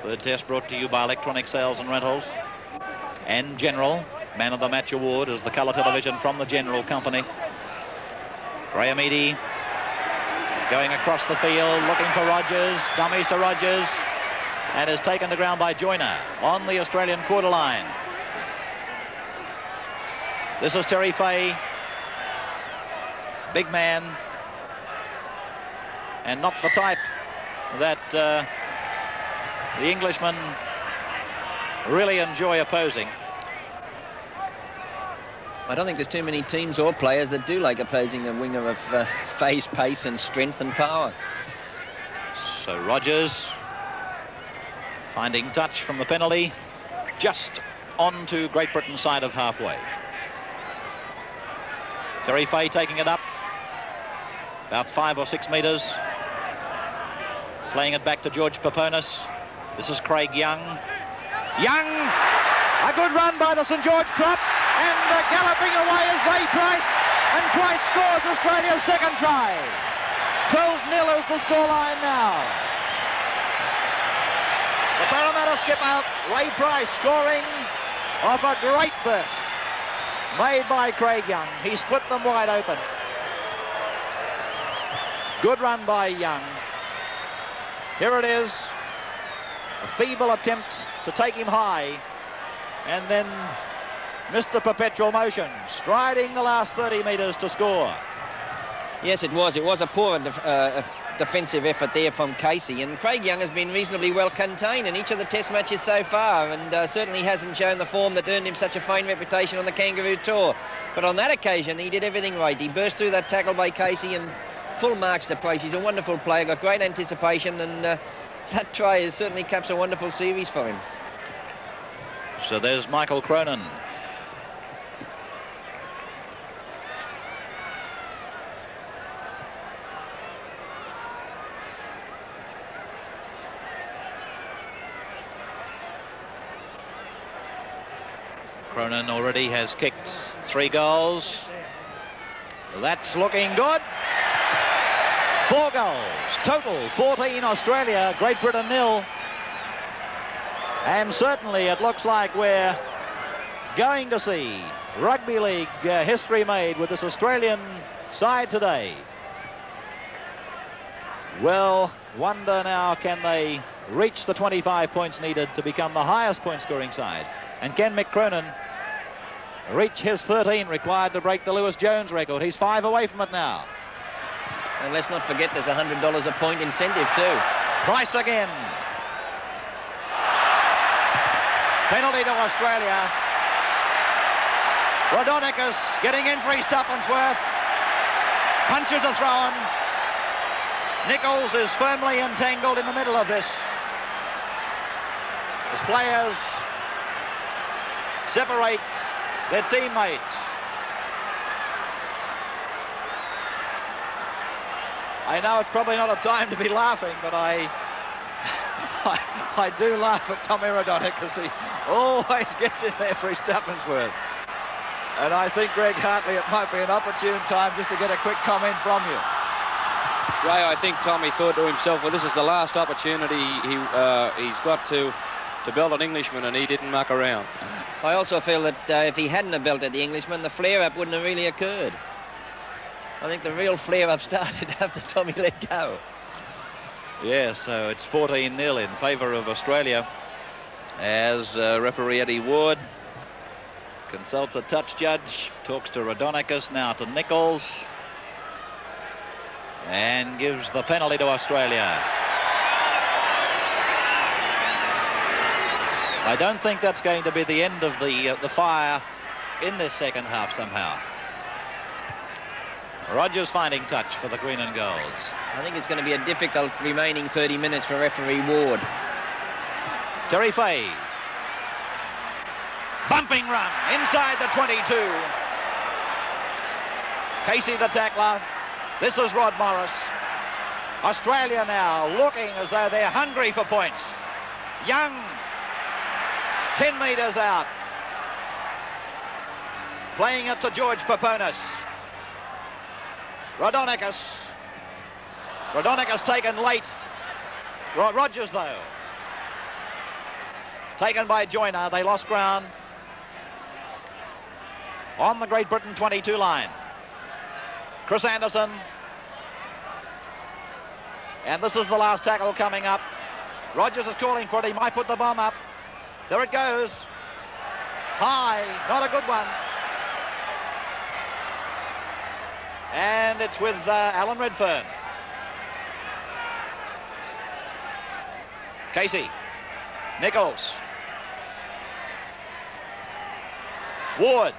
Third test brought to you by Electronic Sales and Rentals and General. Man of the Match award is the colour television from the General Company. Graham Eadie going across the field, looking for Rogers, dummies to Rogers, and is taken to ground by Joyner on the Australian quarter line. This is Terry Fay, big man, and not the type that the Englishmen really enjoy opposing. I don't think there's too many teams or players that do like opposing a winger of Fay's pace and strength and power. So Rogers finding touch from the penalty, just onto Great Britain's side of halfway. Terry Fay taking it up about 5 or 6 metres, playing it back to George Papernis. This is Craig Young. Young, a good run by the St George prop, and galloping away is Ray Price, and Price scores Australia's second try. 12-0 is the scoreline now. The Parramatta skipper, Ray Price, scoring off a great burst made by Craig Young. He split them wide open. Good run by Young. Here it is. A feeble attempt to take him high, and then Mr. Perpetual Motion striding the last 30 metres to score. Yes, it was. It was a poor defensive effort there from Casey, and Craig Young has been reasonably well contained in each of the test matches so far, and certainly hasn't shown the form that earned him such a fine reputation on the Kangaroo Tour. But on that occasion, he did everything right. He burst through that tackle by Casey, and full marks to Price. He's a wonderful player, got great anticipation, and that try has certainly caps a wonderful series for him. So there's Michael Cronin. Cronin already has kicked 3 goals. That's looking good. 4 goals, total 14 Australia, Great Britain 0. And certainly it looks like we're going to see rugby league history made with this Australian side today. Well, wonder now, can they reach the 25 points needed to become the highest point scoring side? And can Mick Cronin reach his 13 required to break the Lewis Jones record? He's 5 away from it now. And let's not forget there's $100 a point incentive too. Price again. Penalty to Australia. Raudonikis getting in for his tuppence worth. Punches are thrown. Nichols is firmly entangled in the middle of this. As players separate their teammates. I know it's probably not a time to be laughing, but I do laugh at Tommy Raudonikis. He always gets in there for his tuppence worth. And I think, Greg Hartley, it might be an opportune time just to get a quick comment from you. Ray, I think Tommy thought to himself, well, this is the last opportunity he's got to belt an Englishman, and he didn't muck around. I also feel that if he hadn't have belted the Englishman, the flare-up wouldn't have really occurred. I think the real flare-up started after Tommy let go. Yeah, so it's 14-0 in favour of Australia as referee Eddie Ward consults a touch judge, talks to Raudonikis, now to Nichols, and gives the penalty to Australia. I don't think that's going to be the end of the fire in this second half somehow. Rogers finding touch for the green and golds. I think it's going to be a difficult remaining 30 minutes for referee Ward. Terry Fay. Bumping run inside the 22. Casey the tackler. This is Rod Morris. Australia now looking as though they're hungry for points. Young, 10 metres out. Playing it to George Paponis. Raudonikis. Raudonikis taken late. Rogers, though. Taken by Joyner. They lost ground on the Great Britain 22 line. Chris Anderson. And this is the last tackle coming up. Rogers is calling for it. He might put the bomb up. There it goes. High. Not a good one. And it's with Alan Redfern. Casey. Nichols. Ward.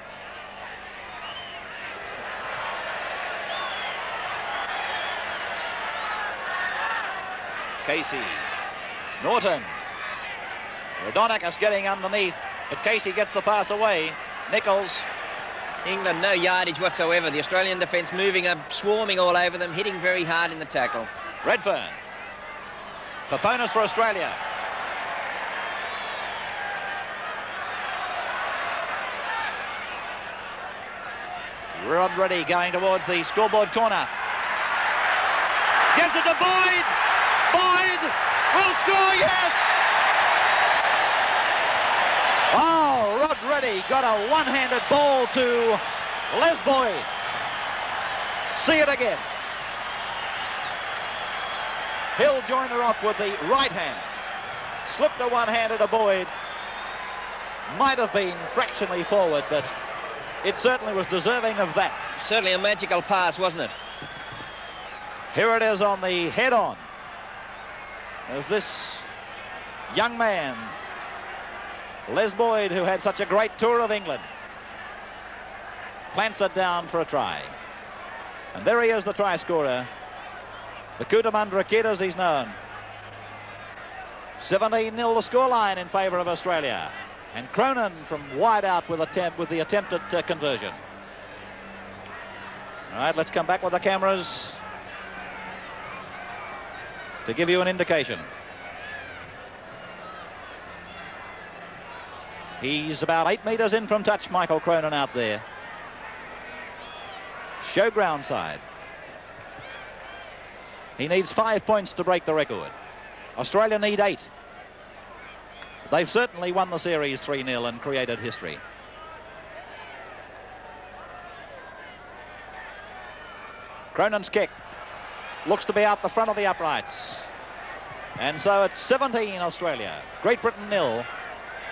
Casey. Norton. Raudonikis getting underneath, but Casey gets the pass away. Nichols. England, no yardage whatsoever. The Australian defence moving up, swarming all over them, hitting very hard in the tackle. Redfern. Paponis for Australia. Rod Reddy going towards the scoreboard corner. Gives it to Boyd. Boyd will score, yes! Oh, Rod Reddy got a one-handed ball to Les Boyd. See it again. He'll join her off with the right hand. Slipped a one-hander to Boyd. Might have been fractionally forward, but it certainly was deserving of that. Certainly a magical pass, wasn't it? Here it is on the head-on. As this young man, Les Boyd, who had such a great tour of England, plants it down for a try. And there he is, the try scorer. The Kootamundra Kid, as he's known. 17-0 the scoreline in favour of Australia. And Cronin from wide out with the attempted conversion. All right, let's come back with the cameras to give you an indication. He's about 8 metres in from touch, Michael Cronin out there. Showground side. He needs 5 points to break the record. Australia need 8. They've certainly won the series 3-0 and created history. Cronin's kick looks to be out the front of the uprights. And so it's 17 Australia. Great Britain 0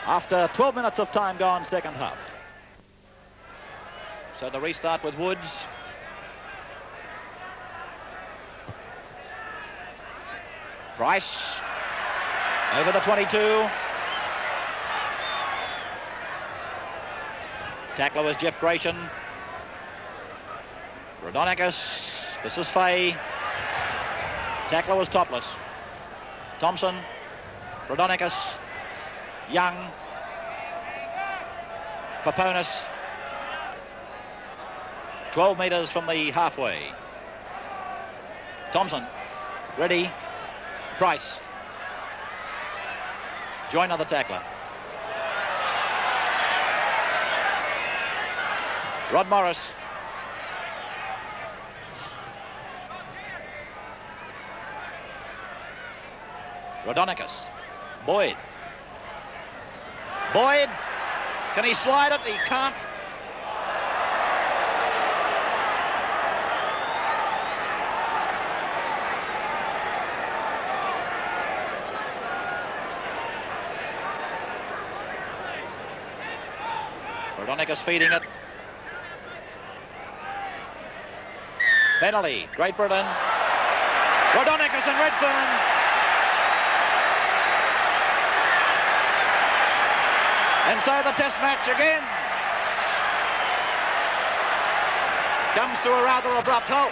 after 12 minutes of time gone second half. So the restart with Woods. Price over the 22. Tackler was Jeff Gratian. Raudonikis. This is Fay. Tackler was topless. Thompson. Raudonikis. Young. Paponis. 12 metres from the halfway. Thompson. Ready. Price. Joyner the tackler. Rod Morris. Raudonikis. Boyd. Boyd. Can he slide it? He can't. Raudonikis feeding it. Penalty. Great Britain. Raudonikis and Redfern. And so the test match again comes to a rather abrupt halt.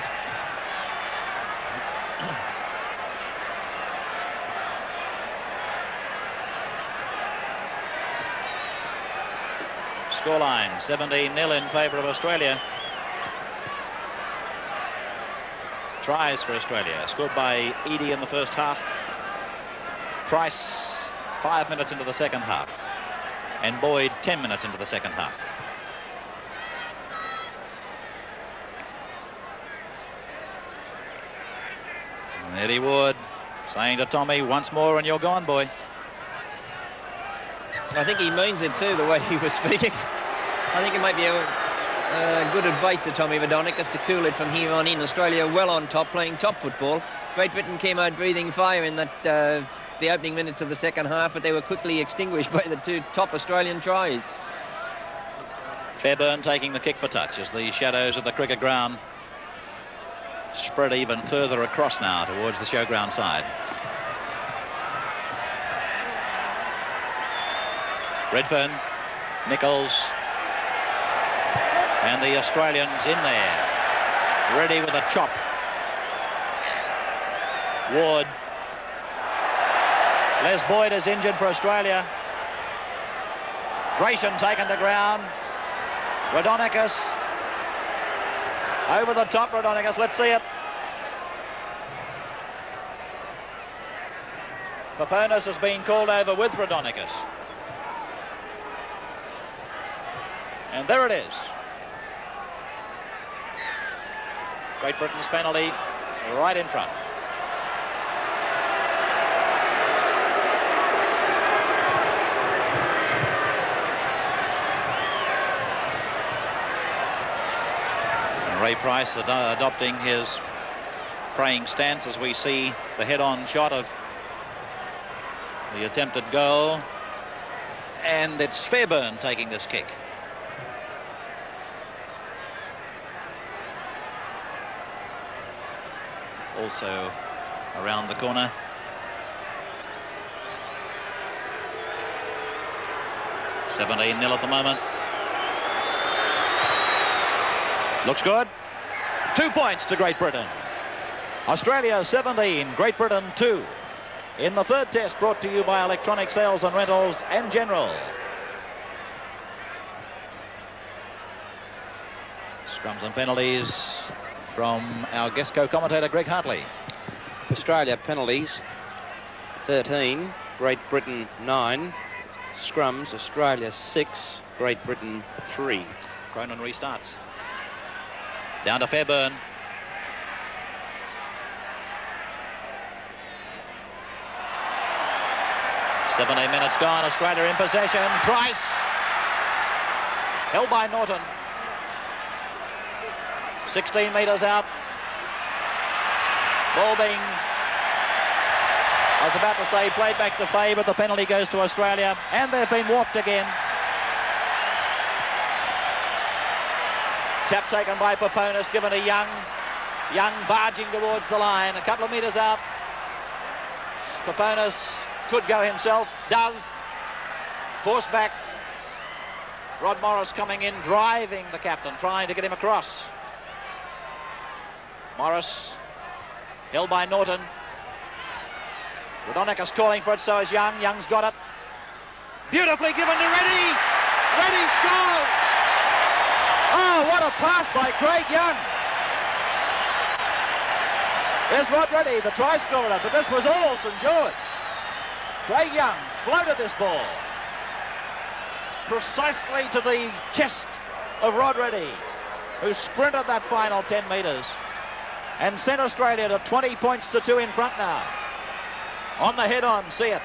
Scoreline 17-0 in favour of Australia. Tries for Australia, scored by Eadie in the first half. Price 5 minutes into the second half. And Boyd 10 minutes into the second half. And Eddie Wood saying to Tommy, once more and you're gone, boy. I think he means it too, the way he was speaking. I think it might be a good advice to Tommy Raudonikis to cool it from here on in. Australia well on top, playing top football. Great Britain came out breathing fire in that the opening minutes of the second half, but they were quickly extinguished by the two top Australian tries. Fairbairn taking the kick for touch as the shadows of the cricket ground spread even further across now towards the showground side. Redfern, Nichols, and the Australians in there, ready with a chop. Ward. Les Boyd is injured for Australia. Grayson taken to ground. Raudonikis. Over the top, Raudonikis. Let's see it. Paponis has been called over with Raudonikis. And there it is. Great Britain's penalty right in front. Ray Price adopting his praying stance as we see the head-on shot of the attempted goal. And it's Fairbairn taking this kick. Also around the corner. $17-0 at the moment. Looks good. 2 points to Great Britain. Australia 17, Great Britain 2. In the third test, brought to you by Electronic Sales and Rentals and General. Scrums and penalties from our guest co-commentator Greg Hartley. Australia penalties 13, Great Britain 9. Scrums, Australia 6, Great Britain 3. Cronin restarts. Down to Fairbairn. "17 minutes gone, Australia in possession. Price. Held by Norton. 16 metres out. Ball being, I was about to say, played back to Fay, but the penalty goes to Australia. And they've been walked again. Tap taken by Paponis, given to Young. Young barging towards the line, a couple of metres out. Paponis could go himself, does. Forced back. Rod Morris coming in, driving the captain, trying to get him across. Morris, held by Norton. Raudonikis calling for it, so is Young. Young's got it. Beautifully given to Reddy. Reddy scores! Oh, what a pass by Craig Young. There's Rod Reddy, the try scorer, but this was all St George. Craig Young floated this ball precisely to the chest of Rod Reddy, who sprinted that final 10 metres and sent Australia to 20 points to 2 in front now. On the head-on, see it.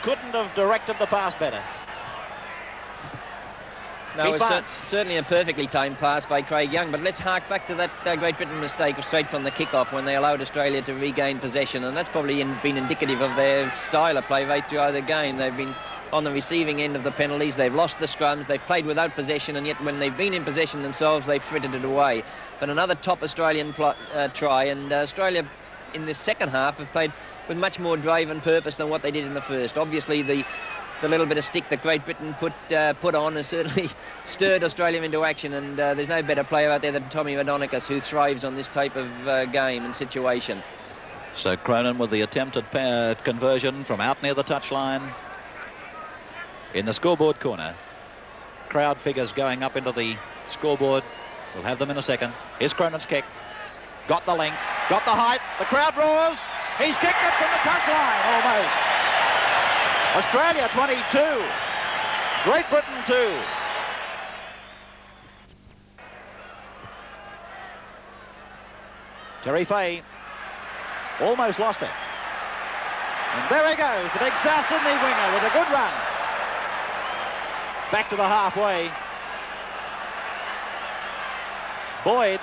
Couldn't have directed the pass better. No, it's certainly a perfectly timed pass by Craig Young, but let's hark back to that Great Britain mistake straight from the kick-off when they allowed Australia to regain possession, and that's probably been indicative of their style of play right throughout the game. They've been on the receiving end of the penalties, they've lost the scrums, they've played without possession, and yet when they've been in possession themselves, they've frittered it away. But another top Australian try, and Australia in this second half have played with much more drive and purpose than what they did in the first. Obviously, the little bit of stick that Great Britain put on has certainly stirred Australia into action, and there's no better player out there than Tommy Raudonikis, who thrives on this type of game and situation. So Cronin with the attempted conversion from out near the touchline. In the scoreboard corner, crowd figures going up into the scoreboard. We'll have them in a second. Here's Cronin's kick. Got the length, got the height, the crowd roars. He's kicked it from the touchline, almost. Australia 22, Great Britain 2. Terry Fay almost lost it. And there he goes, the big South Sydney winger with a good run. Back to the halfway. Boyd.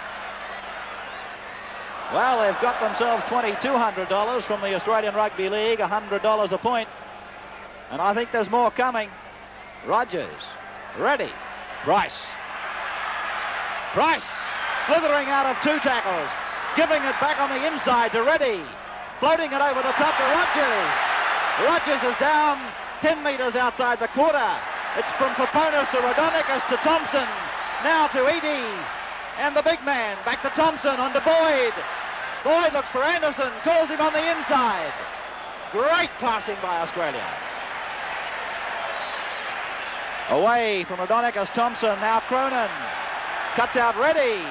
Well, they've got themselves $2,200 from the Australian Rugby League, $100 a point. And I think there's more coming. Rogers, Reddy, Price. Price slithering out of 2 tackles, giving it back on the inside to Reddy, floating it over the top to Rogers. Rogers is down 10 metres outside the quarter. It's from Peponis to Raudonikis to Thompson, now to Eadie, and the big man back to Thompson on to Boyd. Boyd looks for Anderson, calls him on the inside. Great passing by Australia. Away from Raudonikis, Thompson, now Cronin. Cuts out Reddy.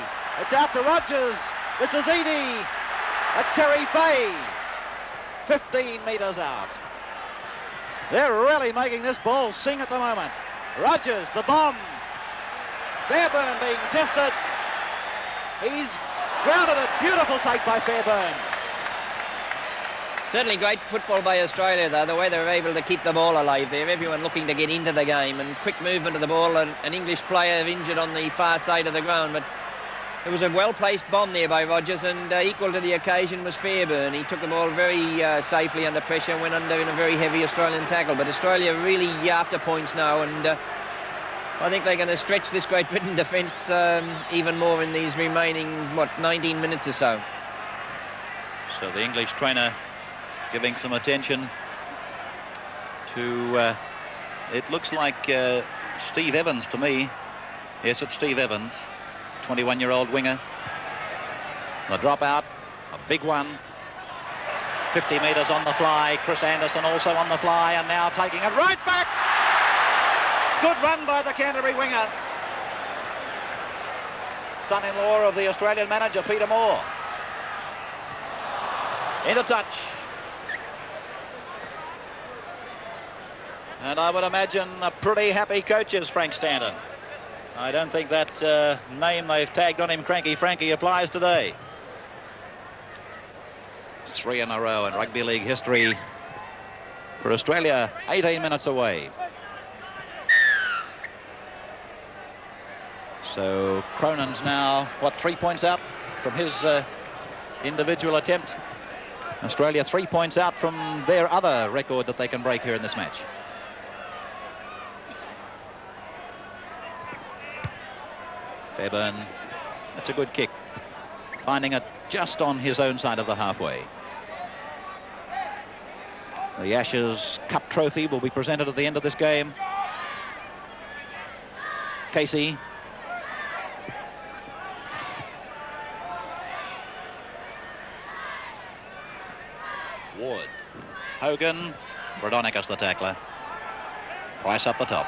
It's out to Rogers. This is Eadie. That's Terry Fay. 15 metres out. They're really making this ball sing at the moment. Rogers, the bomb. Fairburn being tested. He's grounded it. Beautiful take by Fairburn. Certainly great football by Australia, though, the way they were able to keep the ball alive there. Everyone looking to get into the game, and quick movement of the ball, and an English player injured on the far side of the ground. But it was a well-placed bomb there by Rogers, and equal to the occasion was Fairburn. He took the ball very safely under pressure and went under in a very heavy Australian tackle. But Australia really after points now, and I think they're going to stretch this Great Britain defence even more in these remaining, 19 minutes or so. So the English trainer giving some attention to, it looks like Steve Evans to me. Yes, it's Steve Evans, 21-year-old winger. The dropout, a big one. 50 metres on the fly. Chris Anderson also on the fly, and now taking it right back. Good run by the Canterbury winger. Son-in-law of the Australian manager, Peter Moore. Into touch. And I would imagine a pretty happy coach is Frank Stanton. I don't think that name they've tagged on him, Cranky Frankie, applies today. 3 in a row in rugby league history for Australia, 18 minutes away. So Cronin's now, 3 points out from his individual attempt. Australia 3 points out from their other record that they can break here in this match. Fairburn, that's a good kick. Finding it just on his own side of the halfway. The Ashes Cup trophy will be presented at the end of this game. Casey. Ward. Hogan. Raudonikis the tackler. Price up the top.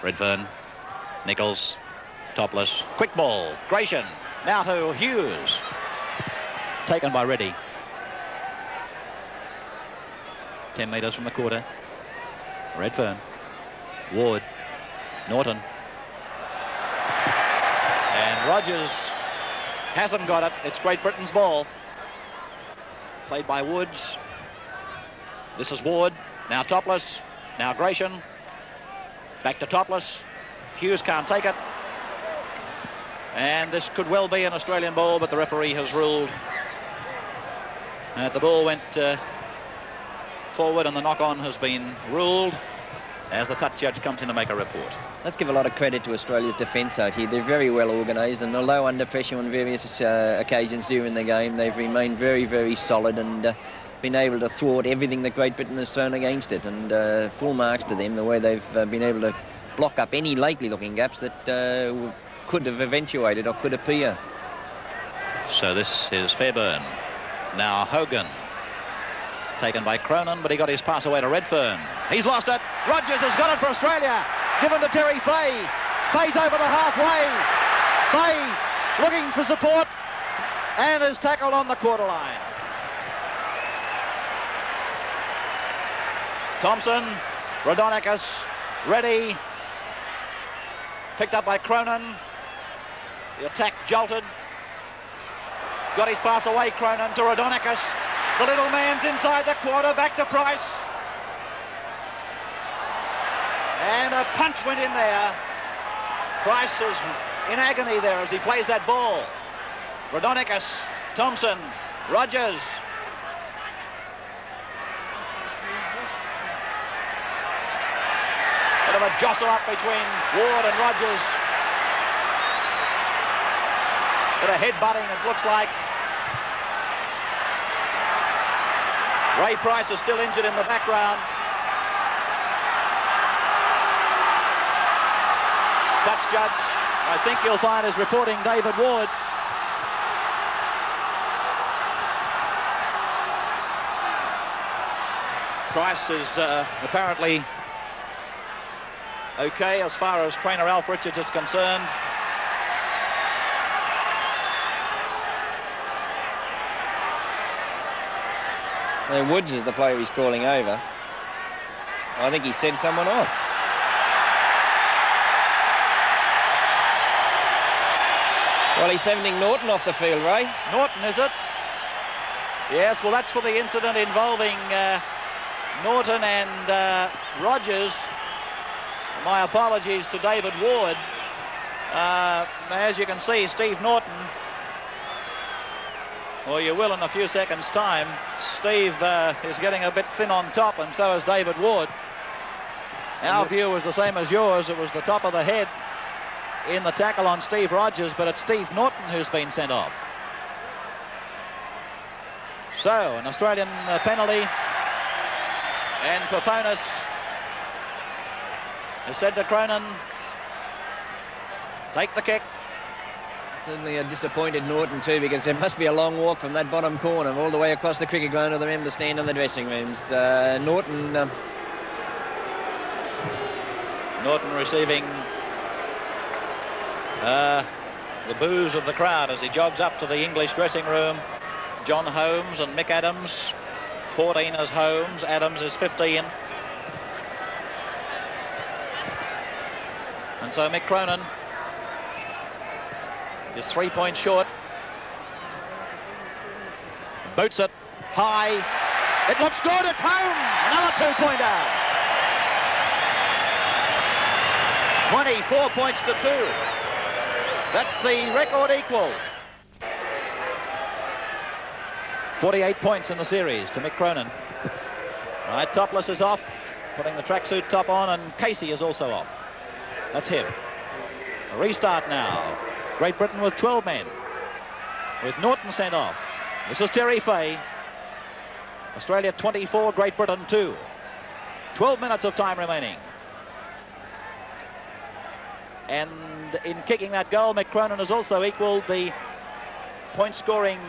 Redfern. Nichols. Topless. Quick ball. Gratian. Now to Hughes. Taken by Reddy. 10 metres from the quarter. Redfern. Ward, Norton. And Rogers hasn't got it. It's Great Britain's ball. Played by Woods. This is Ward. Now Topless. Now Gratian. Back to Topless. Hughes can't take it. And this could well be an Australian ball, but the referee has ruled the ball went forward and the knock-on has been ruled as the touch judge comes in to make a report. Let's give a lot of credit to Australia's defence out here. They're very well organised, and although under pressure on various occasions during the game, they've remained very, very solid and been able to thwart everything that Great Britain has thrown against it. And full marks to them, the way they've been able to block up any likely-looking gaps that could have eventuated or could appear. So this is Fairburn. Now Hogan. Taken by Cronin, but he got his pass away to Redfern. He's lost it. Rogers has got it for Australia. Given to Terry Fay. Fay's over the halfway. Fay looking for support and is tackled on the quarter line. Thompson, Raudonikis, ready. Picked up by Cronin. The attack jolted. Got his pass away, Cronin, to Raudonikis. The little man's inside the quarter, back to Price. And a punch went in there. Price is in agony there as he plays that ball. Raudonikis, Thompson, Rogers. Bit of a jostle up between Ward and Rogers. Bit of headbutting, it looks like. Ray Price is still injured in the background. Touch judge, I think you'll find, is reporting David Ward. Price is apparently okay as far as trainer Alf Richards is concerned. Woods is the player he's calling over. I think he sent someone off. Well, he's sending Norton off the field, Ray. Norton, is it? Yes, well, that's for the incident involving Norton and Rogers. My apologies to David Ward. As you can see, Steve Norton, or you will in a few seconds' time, Steve is getting a bit thin on top, and so is David Ward. Our view was the same as yours. It was the top of the head in the tackle on Steve Rogers, but it's Steve Norton who's been sent off. So, an Australian penalty, and Koponis has said to Cronin, take the kick. Certainly a disappointed Norton too, because there must be a long walk from that bottom corner all the way across the cricket ground to the men to stand in the dressing rooms. Norton receiving the boos of the crowd as he jogs up to the English dressing room. John Holmes and Mick Adams. 14 is Holmes, Adams is 15. And so Mick Cronin is 3 points short. Boots it high. It looks good, it's home. Another 2-pointer. 24 points to 2. That's the record equal. 48 points in the series to Mick Cronin. Right, Topless is off, putting the tracksuit top on, and Casey is also off. That's him. A restart now. Great Britain with 12 men, with Norton sent off. This is Terry Fay. Australia 24, Great Britain 2. 12 minutes of time remaining. And in kicking that goal, Mick Cronin has also equalled the point scoring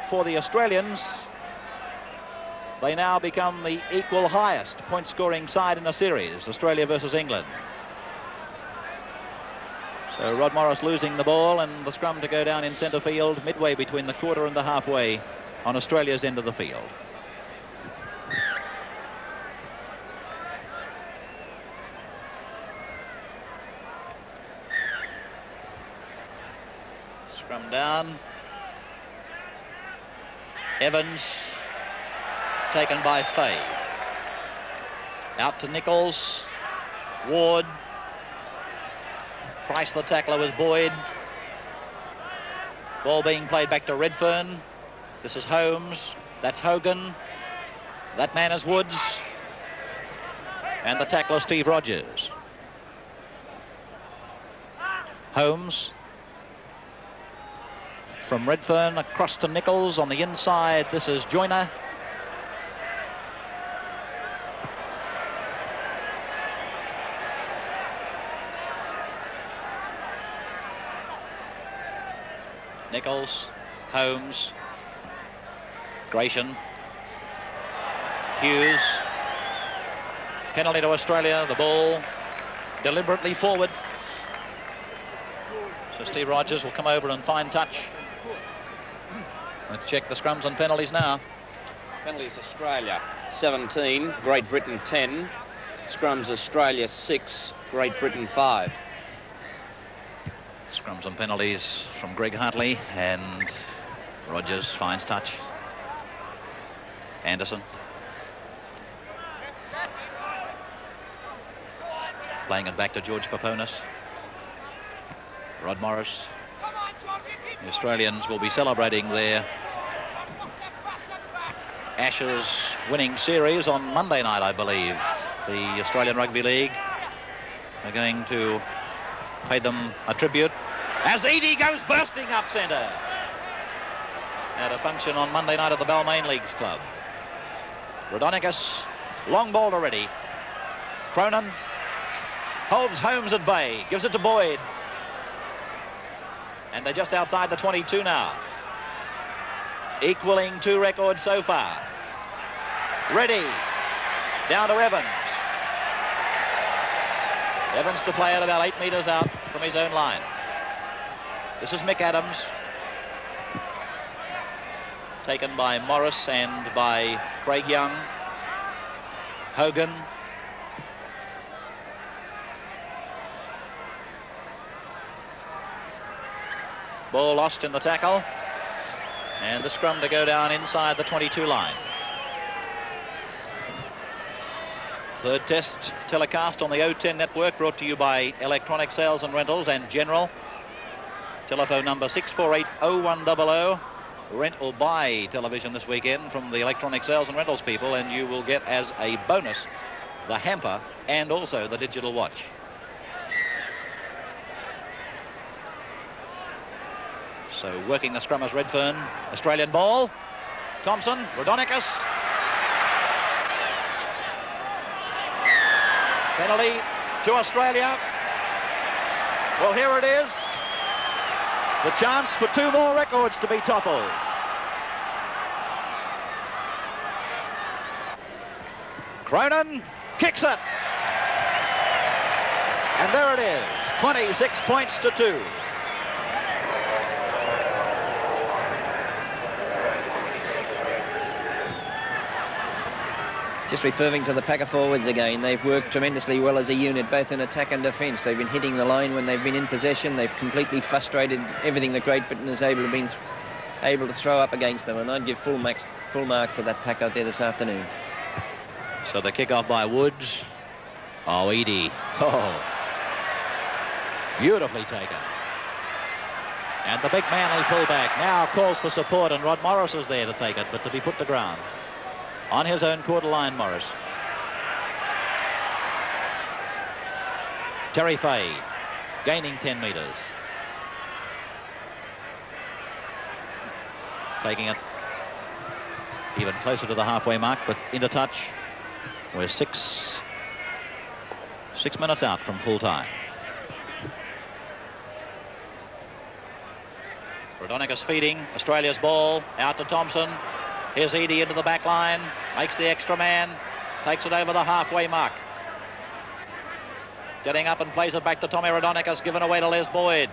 for the Australians. They now become the equal highest point scoring side in a series, Australia versus England. So Rod Morris losing the ball, and the scrum to go down in centre field, midway between the quarter and the halfway on Australia's end of the field. Scrum down. Evans taken by Fay. Out to Nichols. Ward. Price the tackler with Boyd. Ball being played back to Redfern. This is Holmes. That's Hogan. That man is Woods. And the tackler, Steve Rogers. Holmes. From Redfern across to Nichols on the inside. This is Joyner. Nichols, Holmes, Gratian, Hughes. Penalty to Australia. The ball deliberately forward. So Steve Rogers will come over and fine touch. Let's check the scrums and penalties now. Penalties Australia 17, Great Britain 10. Scrums Australia 6, Great Britain 5. Scrums and penalties from Greg Hartley, and Rogers finds touch. Anderson. Playing it back to George Paponis. Rod Morris. The Australians will be celebrating their Ashes winning series on Monday night, I believe. The Australian Rugby League are going to pay them a tribute as Eadie goes bursting up centre at a function on Monday night at the Balmain Leagues Club. Rhodonicus, long ball already. Cronin holds Holmes at bay, gives it to Boyd. And they're just outside the 22 now. Equaling 2 records so far. Ready. Down to Evans. Evans to play it about 8 metres out from his own line. This is Mick Adams. Taken by Morris and by Craig Young. Hogan. Ball lost in the tackle. And the scrum to go down inside the 22 line. Third test telecast on the O10 network, brought to you by Electronic Sales and Rentals and General. Telephone number 648-0100. Rent or buy television this weekend from the Electronic Sales and Rentals people, and you will get as a bonus the hamper and also the digital watch. So working the scrum as Redfern. Australian ball. Thompson, Rhodonicus. Penalty to Australia. Well, here it is. The chance for 2 more records to be toppled. Cronin kicks it. And there it is. 26 points to 2. Just referring to the packer forwards again, they've worked tremendously well as a unit, both in attack and defence. They've been hitting the line when they've been in possession. They've completely frustrated everything that Great Britain has able to throw up against them, and I'd give full marks to that pack out there this afternoon. So the kick-off by Woods. Oh, Eadie. Oh, beautifully taken. And the big manly fullback now calls for support, and Rod Morris is there to take it, but to be put to ground. On his own quarter line, Morris. Terry Fay gaining 10 metres. Taking it even closer to the halfway mark, but into touch. We're six minutes out from full time. Rhodonicus feeding. Australia's ball out to Thompson. Here's Eadie into the back line, makes the extra man, takes it over the halfway mark. Getting up and plays it back to Tommy Rhodonicus, given away to Les Boyd.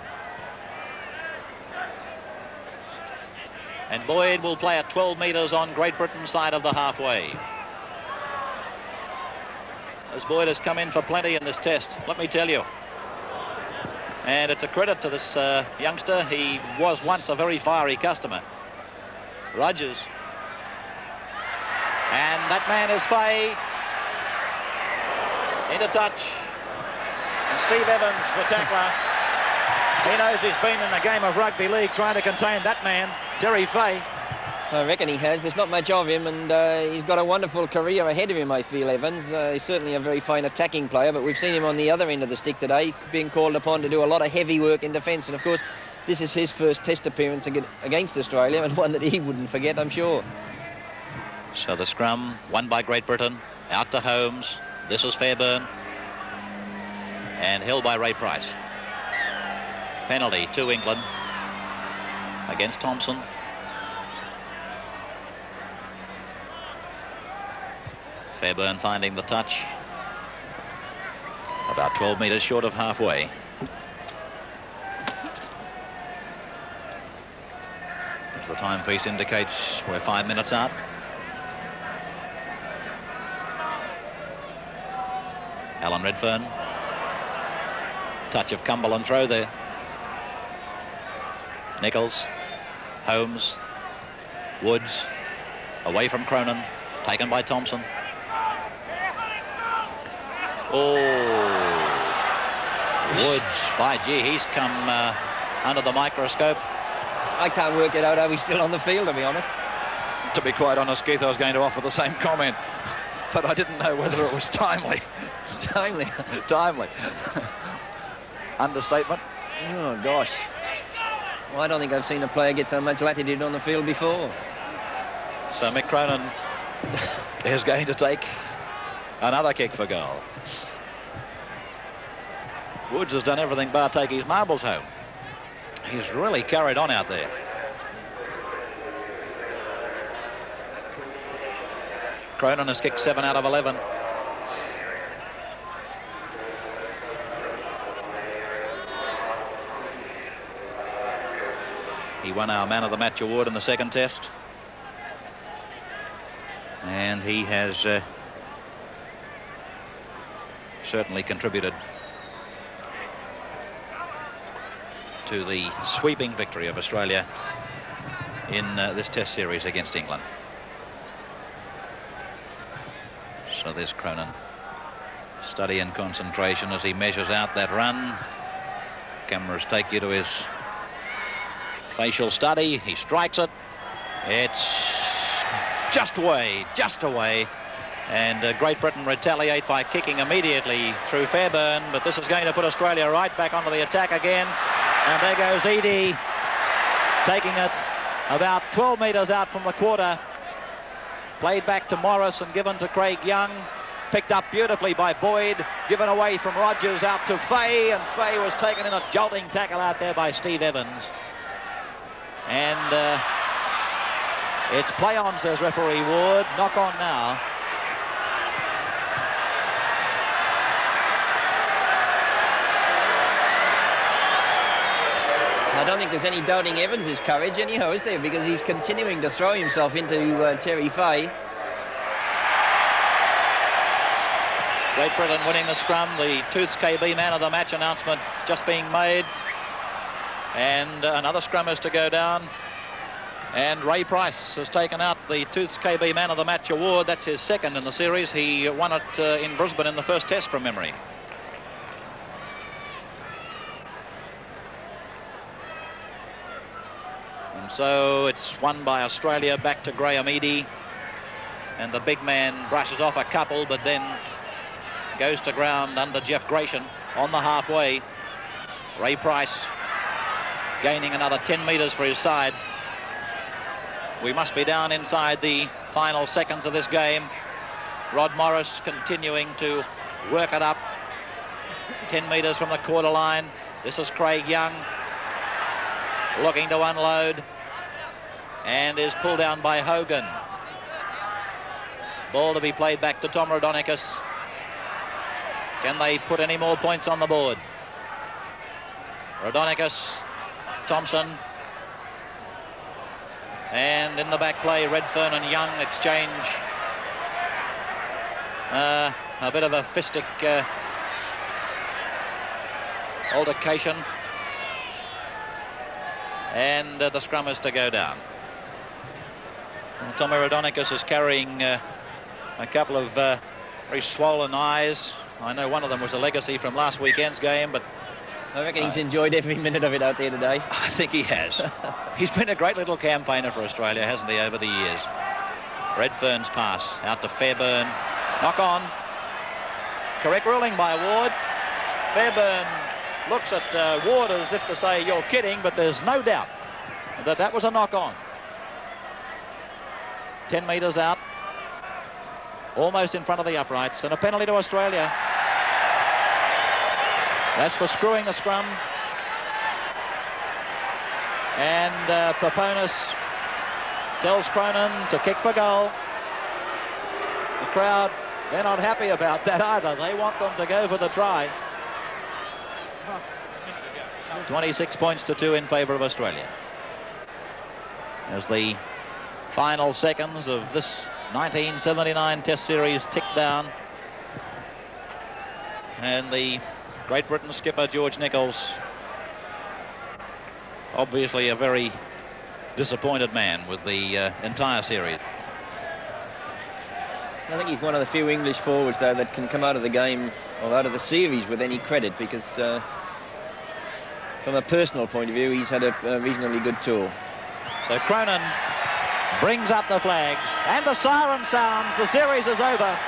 And Boyd will play at 12 metres on Great Britain's side of the halfway. As Boyd has come in for plenty in this test, let me tell you. And it's a credit to this youngster. He was once a very fiery customer. Rogers. And that man is Fay. Into touch. And Steve Evans, the tackler. He knows he's been in a game of rugby league trying to contain that man, Terry Fay. I reckon he has. There's not much of him, and he's got a wonderful career ahead of him, I feel, Evans. He's certainly a very fine attacking player, but we've seen him on the other end of the stick today, being called upon to do a lot of heavy work in defence. And, of course, this is his first Test appearance against Australia, and one that he wouldn't forget, I'm sure. So the scrum, won by Great Britain, out to Holmes. This is Fairbairn. And held by Ray Price. Penalty to England against Thompson. Fairbairn finding the touch. About 12 metres short of halfway. As the timepiece indicates, we're 5 minutes out. Alan Redfern. Touch of Cumberland throw there. Nichols. Holmes. Woods. Away from Cronin. Taken by Thompson. Oh, Woods, by gee, he's come under the microscope. I can't work it out how he's still on the field, to be honest. To be quite honest, Keith, I was going to offer the same comment, but I didn't know whether it was timely. Timely. Timely. Understatement. Oh, gosh. Well, I don't think I've seen a player get so much latitude on the field before. So Mick Cronin is going to take another kick for goal. Woods has done everything bar take his marbles home. He's really carried on out there. Cronin has kicked 7 out of 11. He won our Man of the Match award in the second test. And he has certainly contributed to the sweeping victory of Australia in this test series against England. So there's Cronin. Study and concentration as he measures out that run. Cameras take you to his facial study. He strikes it. It's just away. And Great Britain retaliate by kicking immediately through Fairbairn, but this is going to put Australia right back onto the attack again. And there goes Eadie, taking it about 12 metres out from the quarter. Played back to Morris and given to Craig Young. Picked up beautifully by Boyd. Given away from Rogers out to Fay, and Fay was taken in a jolting tackle out there by Steve Evans. And it's play on, says referee Ward. Knock on now. I don't think there's any doubting Evans' courage anyhow, is there? Because he's continuing to throw himself into Terry Fay. Great Britain winning the scrum. The Tooths KB Man of the Match announcement just being made. And another scrum is to go down. And Ray Price has taken out the Tooths KB Man of the Match award. That's his second in the series. He won it in Brisbane in the first test from memory. And so it's won by Australia, back to Graham Eadie. And the big man brushes off a couple, but then goes to ground under Jeff Gratian on the halfway. Ray Price gaining another 10 metres for his side. We must be down inside the final seconds of this game. Rod Morris continuing to work it up. 10 metres from the quarter line. This is Craig Young looking to unload and is pulled down by Hogan. Ball to be played back to Tom Raudonikis. Can they put any more points on the board? Raudonikis, Thompson, and in the back play Redfern and Young exchange a bit of a fistic altercation. and the scrum is to go down. Well, Tommy Raudonikis is carrying a couple of very swollen eyes. I know one of them was a legacy from last weekend's game, but I reckon he's enjoyed every minute of it out there today. I think he has. He's been a great little campaigner for Australia, hasn't he, over the years? Redfern's pass out to Fairbairn. Knock on. Correct ruling by Ward. Fairbairn looks at Ward as if to say, you're kidding, but there's no doubt that that was a knock on. 10 metres out. Almost in front of the uprights, and a penalty to Australia. That's for screwing the scrum. And Paponis tells Cronin to kick for goal. The crowd, they're not happy about that either. They want them to go for the try. 26 points to 2 in favour of Australia. As the final seconds of this 1979 Test Series tick down, and the Great Britain skipper George Nichols, obviously a very disappointed man with the entire series. I think he's one of the few English forwards, though, that can come out of the game or out of the series with any credit, because from a personal point of view, he's had a reasonably good tour. So Cronin brings up the flags, and the siren sounds. The series is over.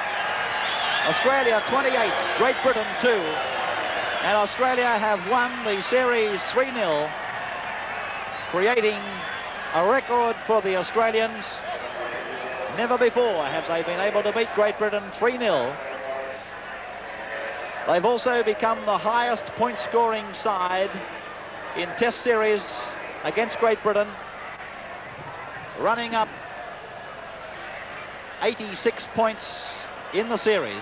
Australia 28, Great Britain 2, and Australia have won the series 3-0, creating a record for the Australians. Never before have they been able to beat Great Britain 3-0. They've also become the highest point-scoring side in Test series against Great Britain, running up 86 points in the series.